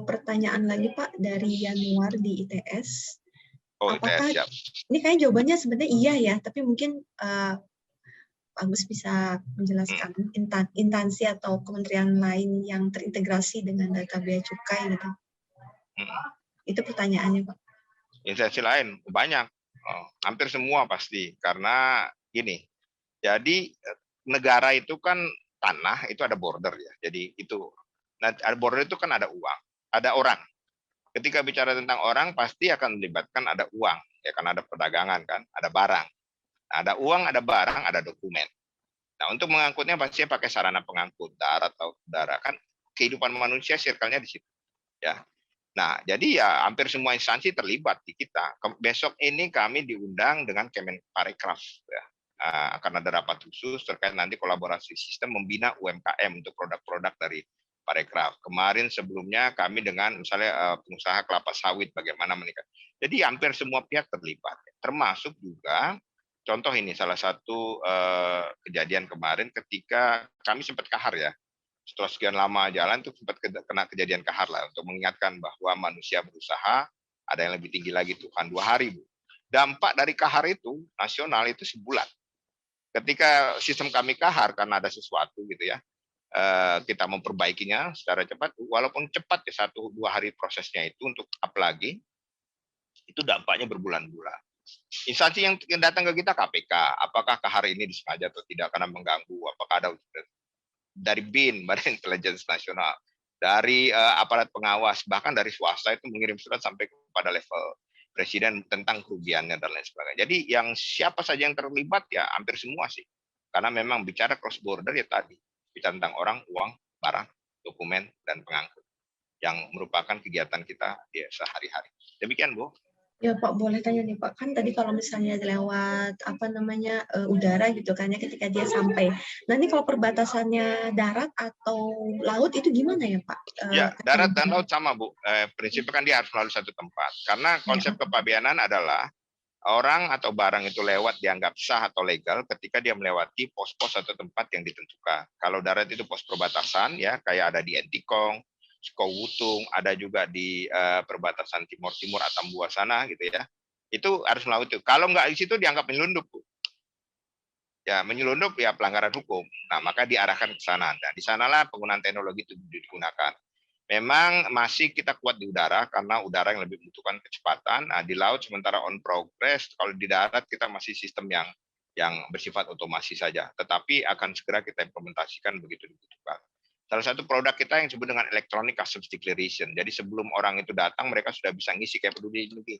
pertanyaan lagi, Pak, dari Yanuar di ITS. Apakah ITS, siap. Ini kayaknya jawabannya sebenarnya iya, ya, tapi mungkin Agus bisa menjelaskan instansi atau kementerian lain yang terintegrasi dengan data bea cukai gitu. Itu pertanyaannya, Pak. Instansi lain banyak, hampir semua pasti, karena gini. Jadi negara itu kan tanah itu ada border, ya. Jadi itu, nah, border itu kan ada uang, ada orang. Ketika bicara tentang orang pasti akan melibatkan ada uang, ya, kan ada perdagangan, kan, ada barang. Nah, ada uang, ada barang, ada dokumen. Nah, untuk mengangkutnya pasti pakai sarana pengangkut darat atau udara, kan kehidupan manusia circle-nya di situ, ya. Nah, jadi ya hampir semua instansi terlibat di kita. Besok ini kami diundang dengan Kemenparekraf, ya. Akan ada rapat khusus terkait nanti kolaborasi sistem membina UMKM untuk produk-produk dari Parekraf. Kemarin sebelumnya kami dengan misalnya pengusaha kelapa sawit bagaimana meningkat. Jadi hampir semua pihak terlibat, termasuk juga contoh ini salah satu kejadian kemarin ketika kami sempat kahar, ya. Setelah sekian lama jalan tuh sempat kena kejadian kahar lah, untuk mengingatkan bahwa manusia berusaha, ada yang lebih tinggi lagi Tuhan 2 hari, Bu. Dampak dari kahar itu nasional itu sebulan. Ketika sistem kami kahar karena ada sesuatu gitu, ya, kita memperbaikinya secara cepat, walaupun cepat, ya, 1-2 hari prosesnya itu untuk up lagi, itu dampaknya berbulan-bulan. Instansi yang datang ke kita KPK, apakah kahar ini disengaja atau tidak karena mengganggu, apakah ada dari BIN, Badan Intelijensi Nasional, dari aparat pengawas, bahkan dari swasta itu mengirim surat sampai kepada level presiden tentang kerugiannya dan lain sebagainya. Jadi yang siapa saja yang terlibat, ya hampir semua sih. Karena memang bicara cross border, ya tadi, bicara tentang orang, uang, barang, dokumen, dan pengangkut, yang merupakan kegiatan kita di sehari-hari. Demikian, Bu. Ya, Pak, boleh tanya nih, Pak. Kan tadi kalau misalnya lewat udara gitu kan, ya, ketika dia sampai. Nah, ini kalau perbatasannya darat atau laut itu gimana ya, Pak? Ya, darat dan laut sama, Bu. Prinsipnya kan dia harus melalui satu tempat. Karena konsep kepabeanan adalah orang atau barang itu lewat dianggap sah atau legal ketika dia melewati pos-pos atau tempat yang ditentukan. Kalau darat itu pos perbatasan, ya, kayak ada di Entikong, Skowutung, ada juga di perbatasan timur-timur Atambua sana gitu, ya. Itu harus melalui itu. Kalau nggak di situ dianggap penyelundup, Bu. ya menyelundup ya pelanggaran hukum. Nah, maka diarahkan ke sana. Nah, di sanalah penggunaan teknologi itu digunakan. Memang masih kita kuat di udara karena udara yang lebih membutuhkan kecepatan. Nah, di laut sementara on progress. Kalau di darat kita masih sistem yang bersifat otomasi saja. Tetapi akan segera kita implementasikan begitu dibutuhkan. Salah satu produk kita yang disebut dengan electronic customs declaration. Jadi sebelum orang itu datang, mereka sudah bisa ngisi kayak peduli lindungi.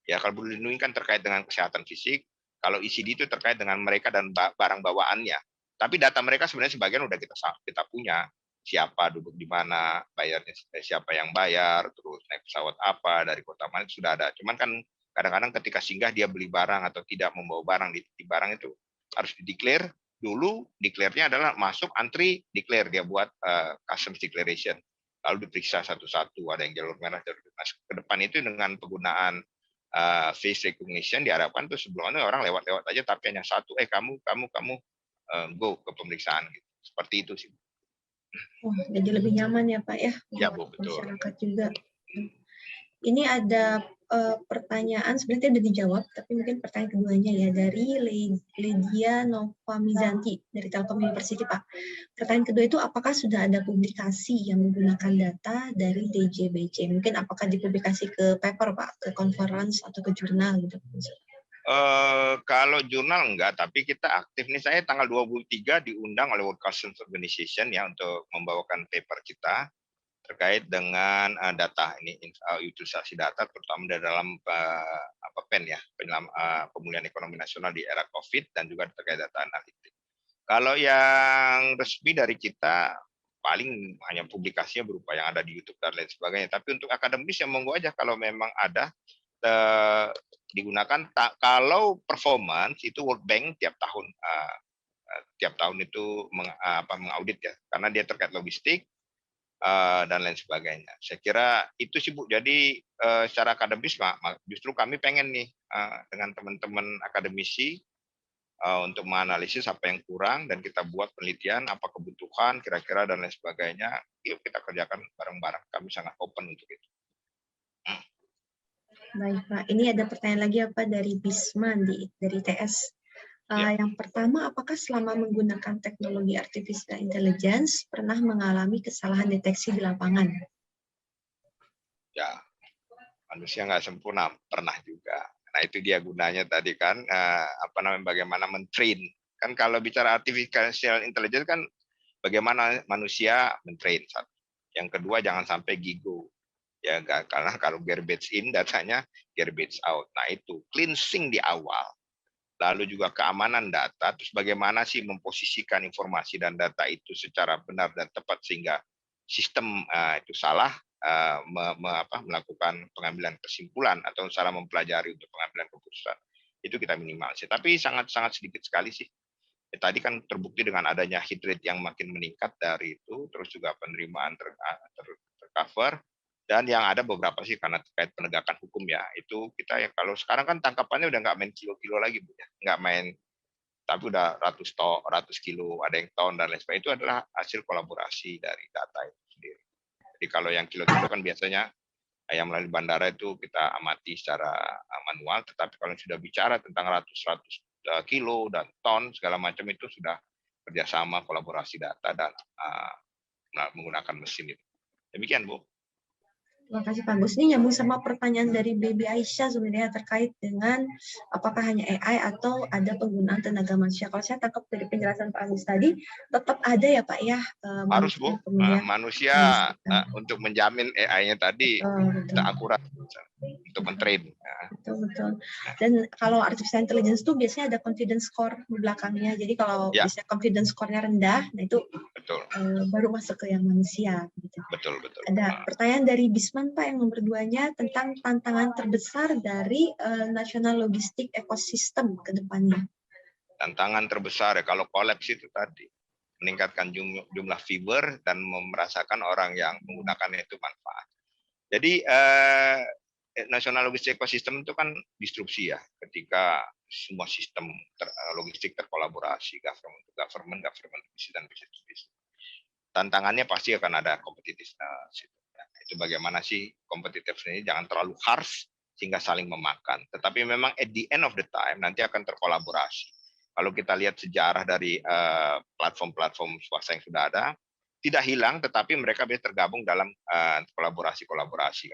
Ya, kalau peduli lindungi kan terkait dengan kesehatan fisik. Kalau ECD itu terkait dengan mereka dan barang bawaannya. Tapi data mereka sebenarnya sebagian udah kita punya. Siapa duduk di mana, bayarnya siapa yang bayar, terus naik pesawat apa, dari kota mana sudah ada. Cuman kan kadang-kadang ketika singgah dia beli barang atau tidak membawa barang di barang itu harus dideklar dulu. Deklarnya adalah masuk antri, declare dia buat customs declaration. Lalu diperiksa satu-satu, ada yang jalur merah, jalur biru. Ke depan itu dengan penggunaan face recognition diharapkan tuh sebelumnya orang lewat-lewat aja tapi hanya satu, kamu go ke pemeriksaan gitu. Seperti itu sih. Wah, jadi lebih nyaman ya Pak ya Ya, buat Bu, betul. masyarakat juga. Ini ada pertanyaan sebenarnya udah dijawab, tapi mungkin pertanyaan keduanya ya dari Lydia Nova Mizanti dari Telkom University Pak. Pertanyaan kedua itu apakah sudah ada publikasi yang menggunakan data dari DJBC? Mungkin apakah dipublikasi ke paper Pak, ke conference atau ke jurnal gitu? Kalau jurnal enggak, tapi kita aktif nih. Saya tanggal 23 diundang oleh World Customs Organization ya untuk membawakan paper kita terkait dengan data ini, utilisasi data terutama di dalam PEN ya, pemulihan ekonomi nasional di era COVID dan juga terkait data analitik. Kalau yang resmi dari kita paling hanya publikasinya berupa yang ada di YouTube dan lain sebagainya. Tapi untuk akademis yang monggo aja kalau memang ada digunakan. Kalau performance itu World Bank tiap tahun itu mengaudit ya, karena dia terkait logistik dan lain sebagainya. Saya kira itu sih Bu. Jadi secara akademis justru kami pengen nih dengan teman-teman akademisi untuk menganalisis apa yang kurang dan kita buat penelitian apa kebutuhan kira-kira dan lain sebagainya. Yuk kita kerjakan bareng-bareng. Kami sangat open untuk itu. Baik Pak, ini ada pertanyaan lagi apa dari Bisman dari TS. Yang pertama, apakah selama menggunakan teknologi artificial intelligence pernah mengalami kesalahan deteksi di lapangan? Ya, manusia nggak sempurna, pernah juga. Nah itu dia gunanya tadi kan, bagaimana men-train. Kan kalau bicara artificial intelligence kan bagaimana manusia men-train. Yang kedua jangan sampai gigo. Ya, karena kalau garbage in datanya garbage out. Nah itu cleansing di awal. Lalu juga keamanan data, terus bagaimana sih memposisikan informasi dan data itu secara benar dan tepat sehingga sistem itu salah melakukan pengambilan kesimpulan atau salah mempelajari untuk pengambilan keputusan. Itu kita minimalisi. Tapi sangat-sangat sedikit sekali sih. Tadi kan terbukti dengan adanya hit rate yang makin meningkat dari itu, terus juga penerimaan tercover. Dan yang ada beberapa sih karena terkait penegakan hukum ya, itu kita ya kalau sekarang kan tangkapannya udah nggak main kilo-kilo lagi Bu ya, nggak main, tapi udah ratus kilo, ada yang ton dan lain sebagainya. Itu adalah hasil kolaborasi dari data itu sendiri. Jadi kalau yang kilo-kilo kan biasanya yang melalui bandara itu kita amati secara manual, tetapi kalau sudah bicara tentang ratus kilo dan ton segala macam itu sudah kerjasama kolaborasi data dan menggunakan mesin itu. Demikian Bu. Terima kasih Pak Gus. Ini nyambung sama pertanyaan dari Baby Aisyah sebenarnya terkait dengan apakah hanya AI atau ada penggunaan tenaga manusia. Kalau saya tangkap dari penjelasan Pak Agus tadi, tetap ada ya Pak ya. Harus Bu, manusia untuk menjamin AI-nya tadi kita akurat untuk men-train. Betul. Dan kalau artificial intelligence itu biasanya ada confidence score di belakangnya. Jadi kalau bisa confidence score-nya rendah, nah itu baru masuk ke yang manusia. Gitu. Betul. Ada pertanyaan dari Bisman Pak yang nomor 2-nya tentang tantangan terbesar dari national logistik ekosistem ke depannya. Tantangan terbesar ya kalau kolaps itu tadi meningkatkan jumlah viewer dan merasakan orang yang menggunakannya itu manfaat. Jadi national logistik ekosistem itu kan disrupsi ya, ketika semua sistem logistik terkolaborasi, government to government, dan bisnis. Tantangannya pasti akan ada competitiveness. Itu bagaimana sih competitiveness ini jangan terlalu harsh sehingga saling memakan. Tetapi memang at the end of the time nanti akan terkolaborasi. Kalau kita lihat sejarah dari platform-platform swasta yang sudah ada, tidak hilang, tetapi mereka bisa tergabung dalam kolaborasi-kolaborasi.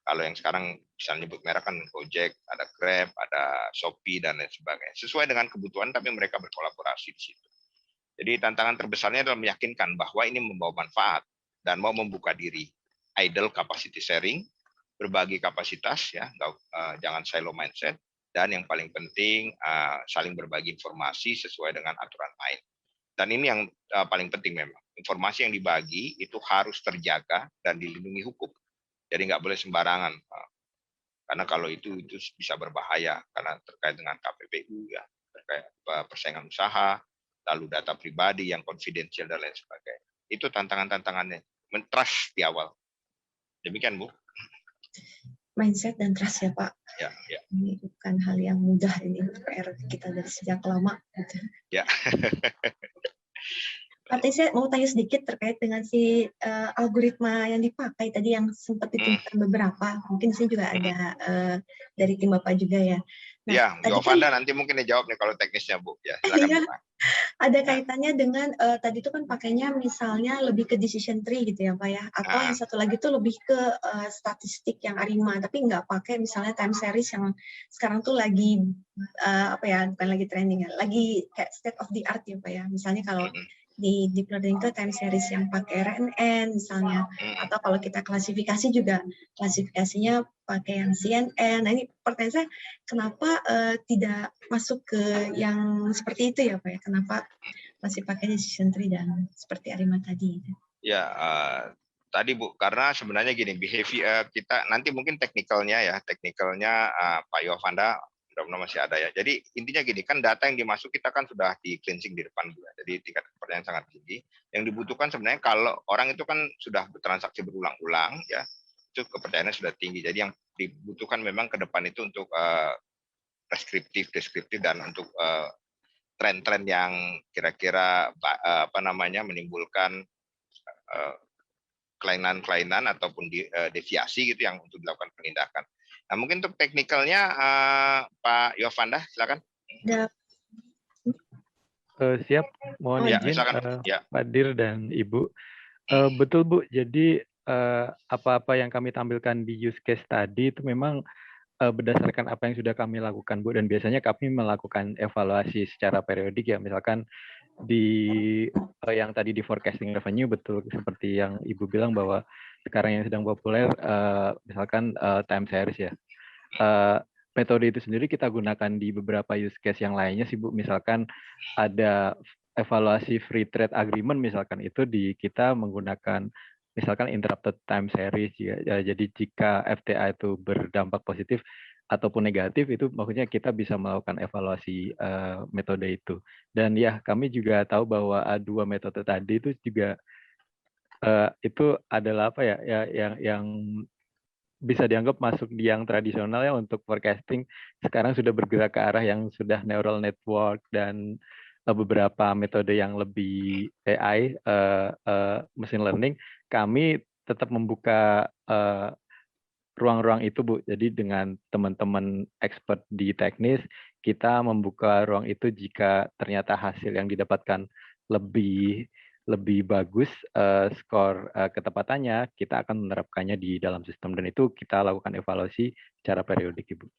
Kalau yang sekarang misalnya nyebut merek kan Gojek, ada Grab, ada Shopee dan lain sebagainya. Sesuai dengan kebutuhan, tapi mereka berkolaborasi di situ. Jadi tantangan terbesarnya adalah meyakinkan bahwa ini membawa manfaat dan mau membuka diri. Idle capacity sharing, berbagi kapasitas, ya, jangan silo mindset, dan yang paling penting saling berbagi informasi sesuai dengan aturan main. Dan ini yang paling penting memang. Informasi yang dibagi itu harus terjaga dan dilindungi hukum. Jadi nggak boleh sembarangan, karena kalau itu bisa berbahaya karena terkait dengan KPPU, ya, terkait persaingan usaha, lalu data pribadi yang konfidensial dan lain sebagainya. Itu tantangannya, trust di awal. Demikian, Bu. Mindset dan trust ya Pak. Ya. Ini bukan hal yang mudah, ini PR kita dari sejak lama. Gitu. Ya. Tadi saya mau tanya sedikit terkait dengan si algoritma yang dipakai tadi yang sempat ditunjukkan beberapa. Mungkin saya juga ada dari tim Bapak juga ya. Nah, ya, Yovanda kan, nanti mungkin dijawab nih kalau teknisnya, Bu. Ya, silakan. Iya, ada kaitannya dengan tadi itu kan pakainya misalnya lebih ke decision tree gitu ya Pak ya. Atau yang satu lagi tuh lebih ke statistik yang ARIMA, tapi nggak pakai misalnya time series yang sekarang tuh lagi bukan lagi trending ya, lagi kayak state of the art ya Pak ya. Misalnya kalau di deep learning itu time series yang pakai RNN misalnya, atau kalau kita klasifikasi juga klasifikasinya pakai yang CNN. Nah ini pertanyaan saya, kenapa tidak masuk ke yang seperti itu ya Pak ya? Kenapa masih pakai decision tree dan seperti ARIMA tadi? Ya, tadi Bu, karena sebenarnya gini, behavior kita nanti mungkin teknikalnya Pak Yovanda mudah-mudahan masih ada ya. Jadi intinya gini, kan data yang dimasuk kita kan sudah di cleansing di depan juga. Jadi tingkat kepercayaan sangat tinggi. Yang dibutuhkan sebenarnya kalau orang itu kan sudah bertransaksi berulang-ulang ya, itu kepercayaannya sudah tinggi. Jadi yang dibutuhkan memang ke depan itu untuk deskriptif dan untuk tren-tren yang kira-kira menimbulkan kelainan-kelainan ataupun deviasi gitu yang untuk dilakukan penindakan. Nah, mungkin untuk teknikalnya Pak Yovanda, silakan. Siap, mohon izin Pak Dir dan Ibu. Betul Bu, jadi apa-apa yang kami tampilkan di use case tadi itu memang berdasarkan apa yang sudah kami lakukan Bu, dan biasanya kami melakukan evaluasi secara periodik ya, misalkan di yang tadi di forecasting revenue, betul seperti yang Ibu bilang bahwa sekarang yang sedang populer misalkan time series ya. Metode itu sendiri kita gunakan di beberapa use case yang lainnya sih Bu, misalkan ada evaluasi free trade agreement misalkan, itu kita menggunakan misalkan interrupted time series ya. Jadi jika FTA itu berdampak positif ataupun negatif, itu maksudnya kita bisa melakukan evaluasi metode itu. Dan ya kami juga tahu bahwa dua metode tadi itu juga itu adalah apa ya, yang bisa dianggap masuk di yang tradisional ya untuk forecasting. Sekarang sudah bergerak ke arah yang sudah neural network dan beberapa metode yang lebih AI, machine learning. Kami tetap membuka ruang-ruang itu Bu. Jadi dengan teman-teman expert di teknis, kita membuka ruang itu jika ternyata hasil yang didapatkan lebih bagus skor ketepatannya, kita akan menerapkannya di dalam sistem, dan itu kita lakukan evaluasi secara periodik Ibu.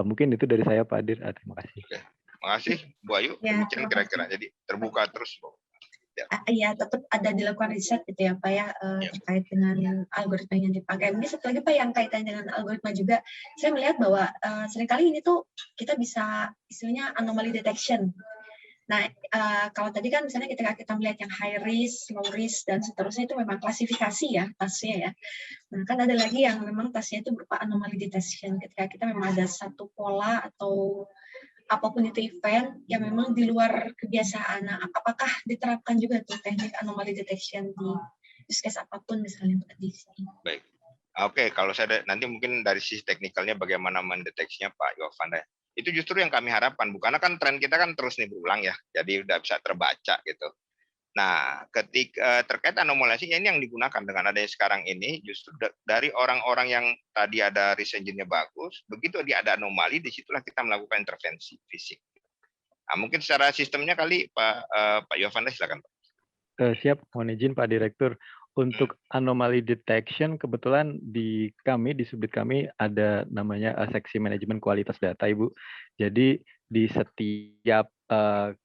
Mungkin itu dari saya Pak Dir. Terima kasih. Oke. Terima kasih Bu Ayu. Ya, kira-kira jadi terbuka terus Bu. Iya, tetap ada dilakukan riset gitu ya Pak ya, terkait dengan algoritma yang dipakai. Mungkin satu lagi Pak yang kaitan dengan algoritma juga, saya melihat bahwa seringkali ini tuh kita bisa istilahnya anomaly detection. Nah, kalau tadi kan misalnya ketika kita melihat yang high risk, low risk, dan seterusnya itu memang klasifikasi ya, tasnya ya. Nah, kan ada lagi yang memang tasnya itu berupa anomaly detection, ketika kita memang ada satu pola atau apapun itu event yang memang di luar kebiasaan. Nah, apakah diterapkan juga tuh teknik anomaly detection di use case apapun misalnya di sini? Baik. Oke, kalau saya nanti mungkin dari sisi teknikalnya bagaimana mendeteksinya Pak Yovanda. Itu justru yang kami harapkan, karena kan tren kita kan terus nih berulang ya, jadi udah bisa terbaca gitu. Nah, ketika terkait anomali ini yang digunakan dengan adanya sekarang ini justru dari orang-orang yang tadi ada risk engine-nya bagus, begitu dia ada anomali, disitulah kita melakukan intervensi fisik. Nah, mungkin secara sistemnya kali Pak Yovanda silakan. Siap, mohon izin Pak Direktur. Untuk anomaly detection, kebetulan di subdit kami ada namanya seksi manajemen kualitas data, Ibu. Jadi di setiap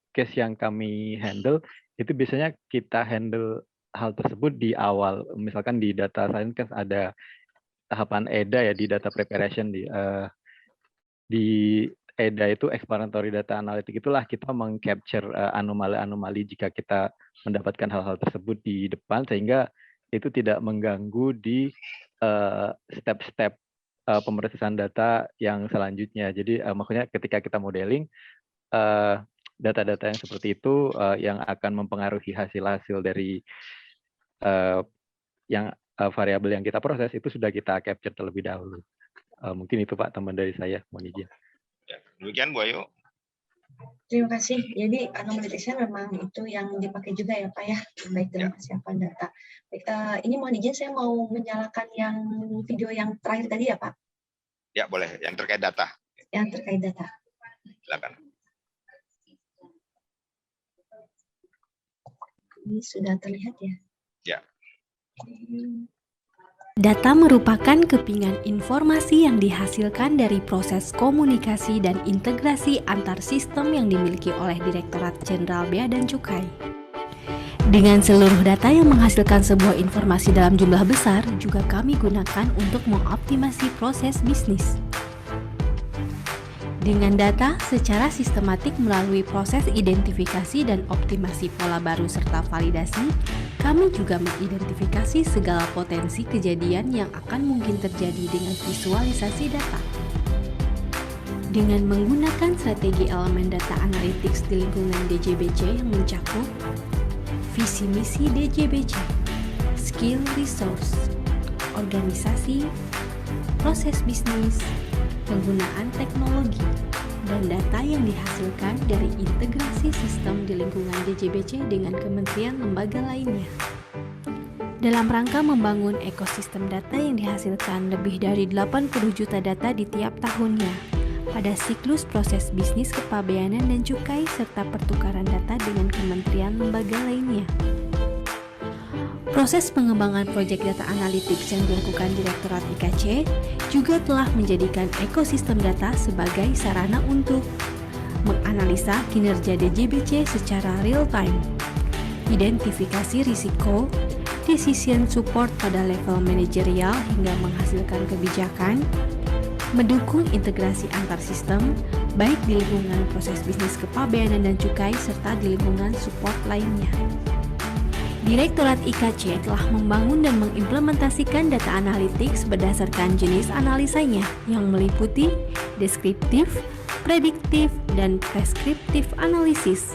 case yang kami handle, itu biasanya kita handle hal tersebut di awal. Misalkan di data science kan ada tahapan EDA ya, di data preparation, di EDA itu exploratory data analytic, itulah kita meng-capture anomali-anomali jika kita mendapatkan hal-hal tersebut di depan, sehingga itu tidak mengganggu di step-step pemrosesan data yang selanjutnya. Jadi maksudnya ketika kita modeling, data-data yang seperti itu yang akan mempengaruhi hasil-hasil dari variabel yang kita proses, itu sudah kita capture terlebih dahulu. Mungkin itu Pak, teman dari saya, mohon izin. Ya, demikian Bu Ayu. Terima kasih. Jadi anomaly detection memang itu yang dipakai juga ya Pak ya, baik dalam persiapan data. Baik, ini mohon izin saya mau menyalakan yang video yang terakhir tadi ya Pak. Ya boleh, yang terkait data. Yang terkait data. Silakan. Ini sudah terlihat ya? Ya. Data merupakan kepingan informasi yang dihasilkan dari proses komunikasi dan integrasi antar sistem yang dimiliki oleh Direktorat Jenderal Bea dan Cukai. Dengan seluruh data yang menghasilkan sebuah informasi dalam jumlah besar, juga kami gunakan untuk mengoptimasi proses bisnis. Dengan data secara sistematik melalui proses identifikasi dan optimasi pola baru serta validasi, kami juga mengidentifikasi segala potensi kejadian yang akan mungkin terjadi dengan visualisasi data. Dengan menggunakan strategi elemen data analytics di lingkungan DJBC yang mencakup visi misi DJBC, skill resource, organisasi, proses bisnis, penggunaan teknologi, dan data yang dihasilkan dari integrasi sistem di lingkungan DJBC dengan kementerian lembaga lainnya. Dalam rangka membangun ekosistem data yang dihasilkan lebih dari 80 juta data di tiap tahunnya, pada siklus proses bisnis kepabeanan dan cukai serta pertukaran data dengan kementerian lembaga lainnya. Proses pengembangan proyek data analytics yang dilakukan Direktorat IKC juga telah menjadikan ekosistem data sebagai sarana untuk menganalisa kinerja DJBC secara real-time, identifikasi risiko, decision support pada level manajerial hingga menghasilkan kebijakan, mendukung integrasi antar sistem, baik di lingkungan proses bisnis kepabeanan dan cukai serta di lingkungan support lainnya. Direktorat IKC telah membangun dan mengimplementasikan data analytics berdasarkan jenis analisanya yang meliputi deskriptif, prediktif, dan preskriptif analisis.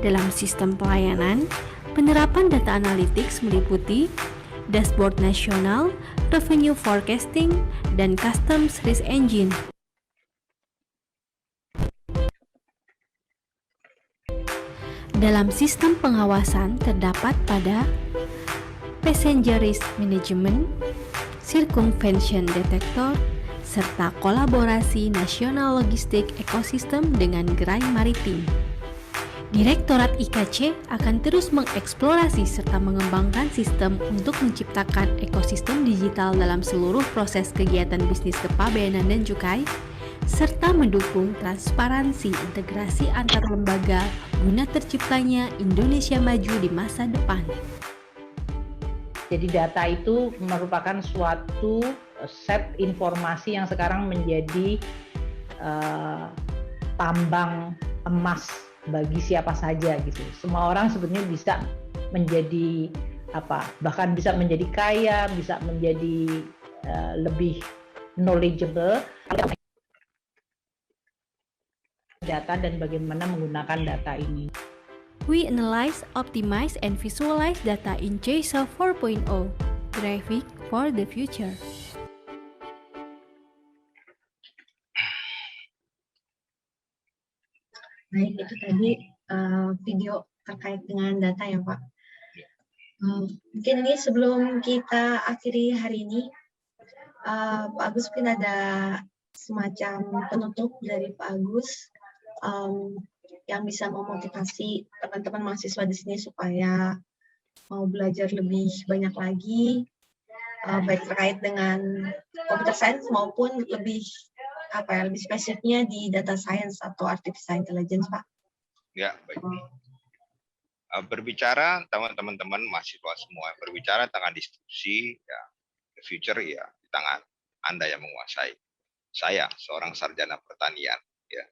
Dalam sistem pelayanan, penerapan data analytics meliputi dashboard nasional, revenue forecasting, dan customs risk engine. Dalam sistem pengawasan terdapat pada passenger risk management, circumvention detector, serta kolaborasi nasional logistik ekosistem dengan gerai maritim. Direktorat IKC akan terus mengeksplorasi serta mengembangkan sistem untuk menciptakan ekosistem digital dalam seluruh proses kegiatan bisnis kepabeanan dan cukai, serta mendukung transparansi integrasi antar lembaga guna terciptanya Indonesia maju di masa depan. Jadi data itu merupakan suatu set informasi yang sekarang menjadi tambang emas bagi siapa saja gitu. Semua orang sebetulnya bisa menjadi bahkan bisa menjadi kaya, bisa menjadi lebih knowledgeable data dan bagaimana menggunakan data ini. We analyze, optimize, and visualize data in JSON 4.0, driving for the future. Baik, itu tadi video terkait dengan data ya Pak. Mungkin ini sebelum kita akhiri hari ini, Pak Agus mungkin ada semacam penutup dari Pak Agus. yang bisa memotivasi teman-teman mahasiswa di sini supaya mau belajar lebih banyak lagi, baik terkait dengan computer science maupun lebih lebih spesifiknya di data science atau artificial intelligence, Pak. Ya, baik. Berbicara teman-teman mahasiswa semua, berbicara tentang diskusi, ya, the future ya di tangan Anda yang menguasai. Saya seorang sarjana pertanian, ya,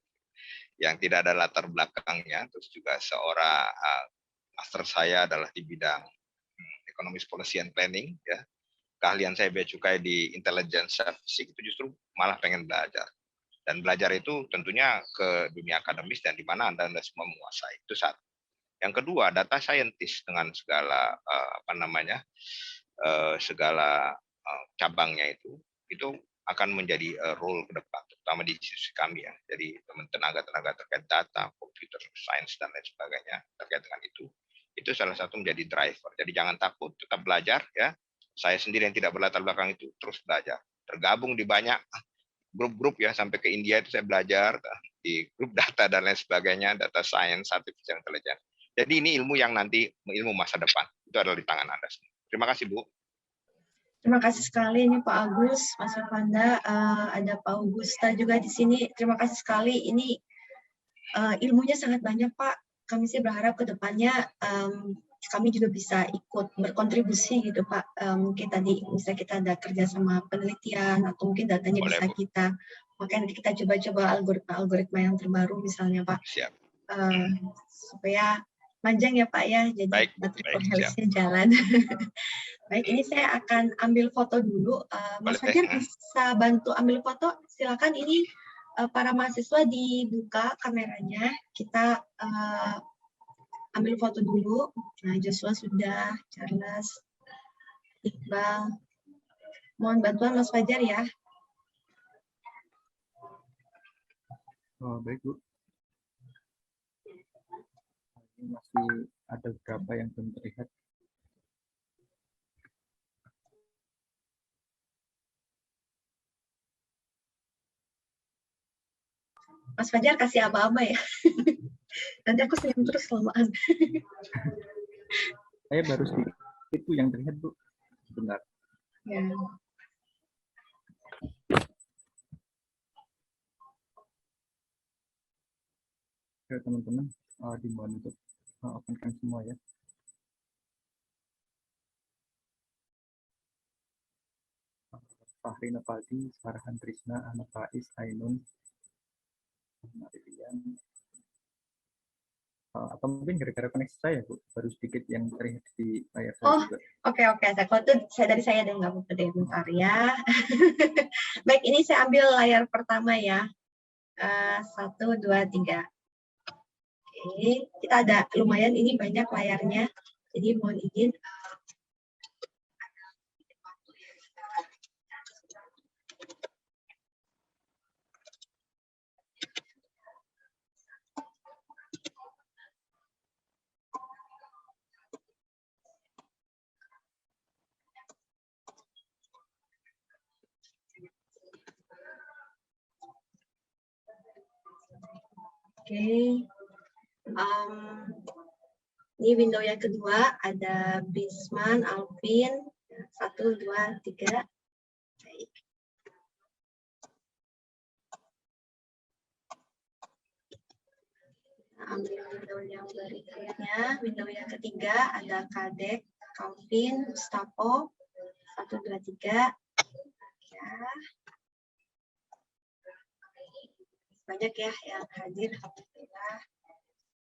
yang tidak ada latar belakangnya, terus juga seorang master saya adalah di bidang economics policy and planning, ya. Keahlian saya bea cukai di intelligence service itu justru malah pengen belajar. Dan belajar itu tentunya ke dunia akademis dan di mana Anda semua menguasai. Itu satu. Yang kedua, data scientist dengan segala segala cabangnya itu akan menjadi role ke depan, terutama di sisi kami, ya. Jadi tenaga-tenaga terkait data, computer science dan lain sebagainya terkait dengan itu salah satu menjadi driver. Jadi jangan takut, tetap belajar, ya. Saya sendiri yang tidak berlatar belakang itu terus belajar, tergabung di banyak grup-grup, ya, sampai ke India itu saya belajar di grup data dan lain sebagainya, data science, artificial intelligence. Jadi ini ilmu yang nanti ilmu masa depan itu adalah di tangan Anda semua. Terima kasih, Bu. Terima kasih sekali ini Pak Agus, Mas Fanda, ada Pak Augusta juga di sini. Terima kasih sekali. Ini ilmunya sangat banyak, Pak. Kami sih berharap ke depannya kami juga bisa ikut berkontribusi gitu, Pak. Mungkin tadi misalnya kita ada kerja sama penelitian atau mungkin datanya bisa kita, makanya nanti kita coba-coba algoritma yang terbaru misalnya, Pak. Siap. Supaya panjang ya Pak ya, jadi baterai helisnya jalan. Baik, ini saya akan ambil foto dulu. Mas Fajar bisa bantu ambil foto? Silakan, ini para mahasiswa dibuka kameranya. Kita ambil foto dulu. Nah, Joshua sudah, Charles, Iqbal. Mohon bantuan Mas Fajar ya. Oh, baik, Bu. Masih ada beberapa yang belum terlihat. Mas Fajar kasih aba-aba ya. Nanti aku senyum terus kelamaan. Saya baru sedikit itu yang terlihat, Bu. Sebentar. Ya. Oke, teman-teman, dimohon untuk openkan semua ya. Fahri Napaldi, Farhan Trisna, Ahmad Faiz, Ainun, Marilian. Atau mungkin gara-gara koneksi saya, Bu, baru sedikit yang terlihat di layar saya juga. Oke. Kalau itu dari saya deh, nggak apa-apa deh, bentar ya. Baik, ini saya ambil layar pertama ya. 1, 2, 3. Oke, kita ada lumayan ini banyak layarnya. Jadi mohon izin. Oke. Ini window yang kedua, ada Bisman, Alvin, 1, 2, 3. Baik. Kita ambil window yang berikutnya, window yang ketiga, ada Kadek, Calvin, Mustafa, 1, 2, 3. Ya. Banyak ya yang hadir, alhamdulillah.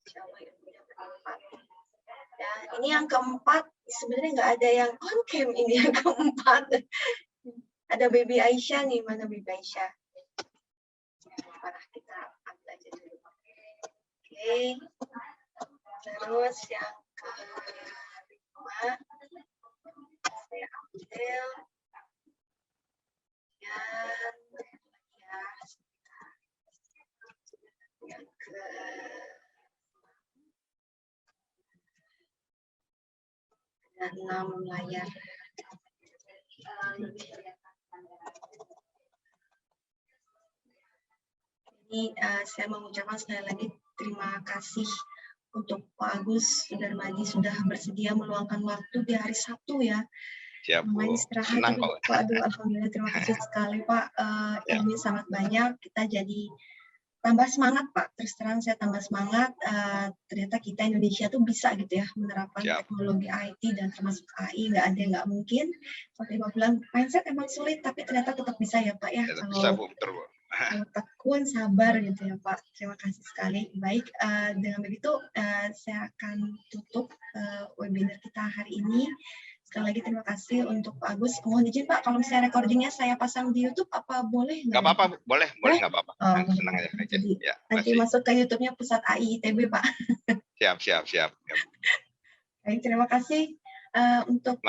Insyaallah ilmunya bermanfaat. Ya, ini yang keempat, sebenarnya nggak ada yang on cam, ini yang keempat. Ada Baby Aisyah nih, mana Baby Aisyah? Parah, kita ambil aja dulu. Oke. Terus yang kelima, saya ambil yang ke ada 6 layar. Ini saya mengucapkan sekali lagi terima kasih untuk Pak Agus Sudarmadi sudah bersedia meluangkan waktu di hari Sabtu ya. Siap, Bu. Istirahat. Senang kok. Waduh, alhamdulillah, terima kasih sekali Pak. Ilmu sangat banyak, kita jadi tambah semangat Pak. Terus terang saya tambah semangat. Ternyata kita Indonesia tuh bisa gitu ya menerapkan teknologi IT dan termasuk AI. Nggak ada yang nggak mungkin. Seperti Pak bilang, mindset emang sulit, tapi ternyata tetap bisa ya Pak ya. Bisa, Bu. Betul, Bu. Tekun, sabar gitu ya Pak. Terima kasih sekali. Baik, dengan begitu saya akan tutup webinar kita hari ini. Sekali lagi terima kasih untuk Pak Agus. Mohon izin Pak, kalau misalnya recordingnya saya pasang di YouTube, apa boleh? Nggak apa-apa, boleh nggak apa-apa. Senang aja. Jadi, nanti masuk ke YouTube-nya Pusat AI ITB Pak. Siap. Baik, terima kasih untuk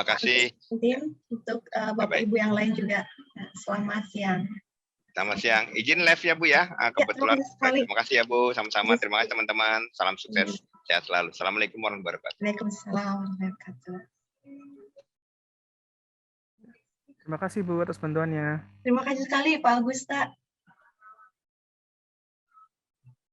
tim, untuk Bapak Ibu yang lain juga. Selamat siang. Selamat siang. Izin live ya Bu ya. Kebetulan. Terima kasih ya Bu. Sama-sama. Terima kasih teman-teman. Salam sukses. Sehat selalu. Assalamualaikum warahmatullahi wabarakatuh. Waalaikumsalam warahmatullahi wabarakatuh. Terima kasih Bu atas bantuannya. Terima kasih sekali Pak Augusta.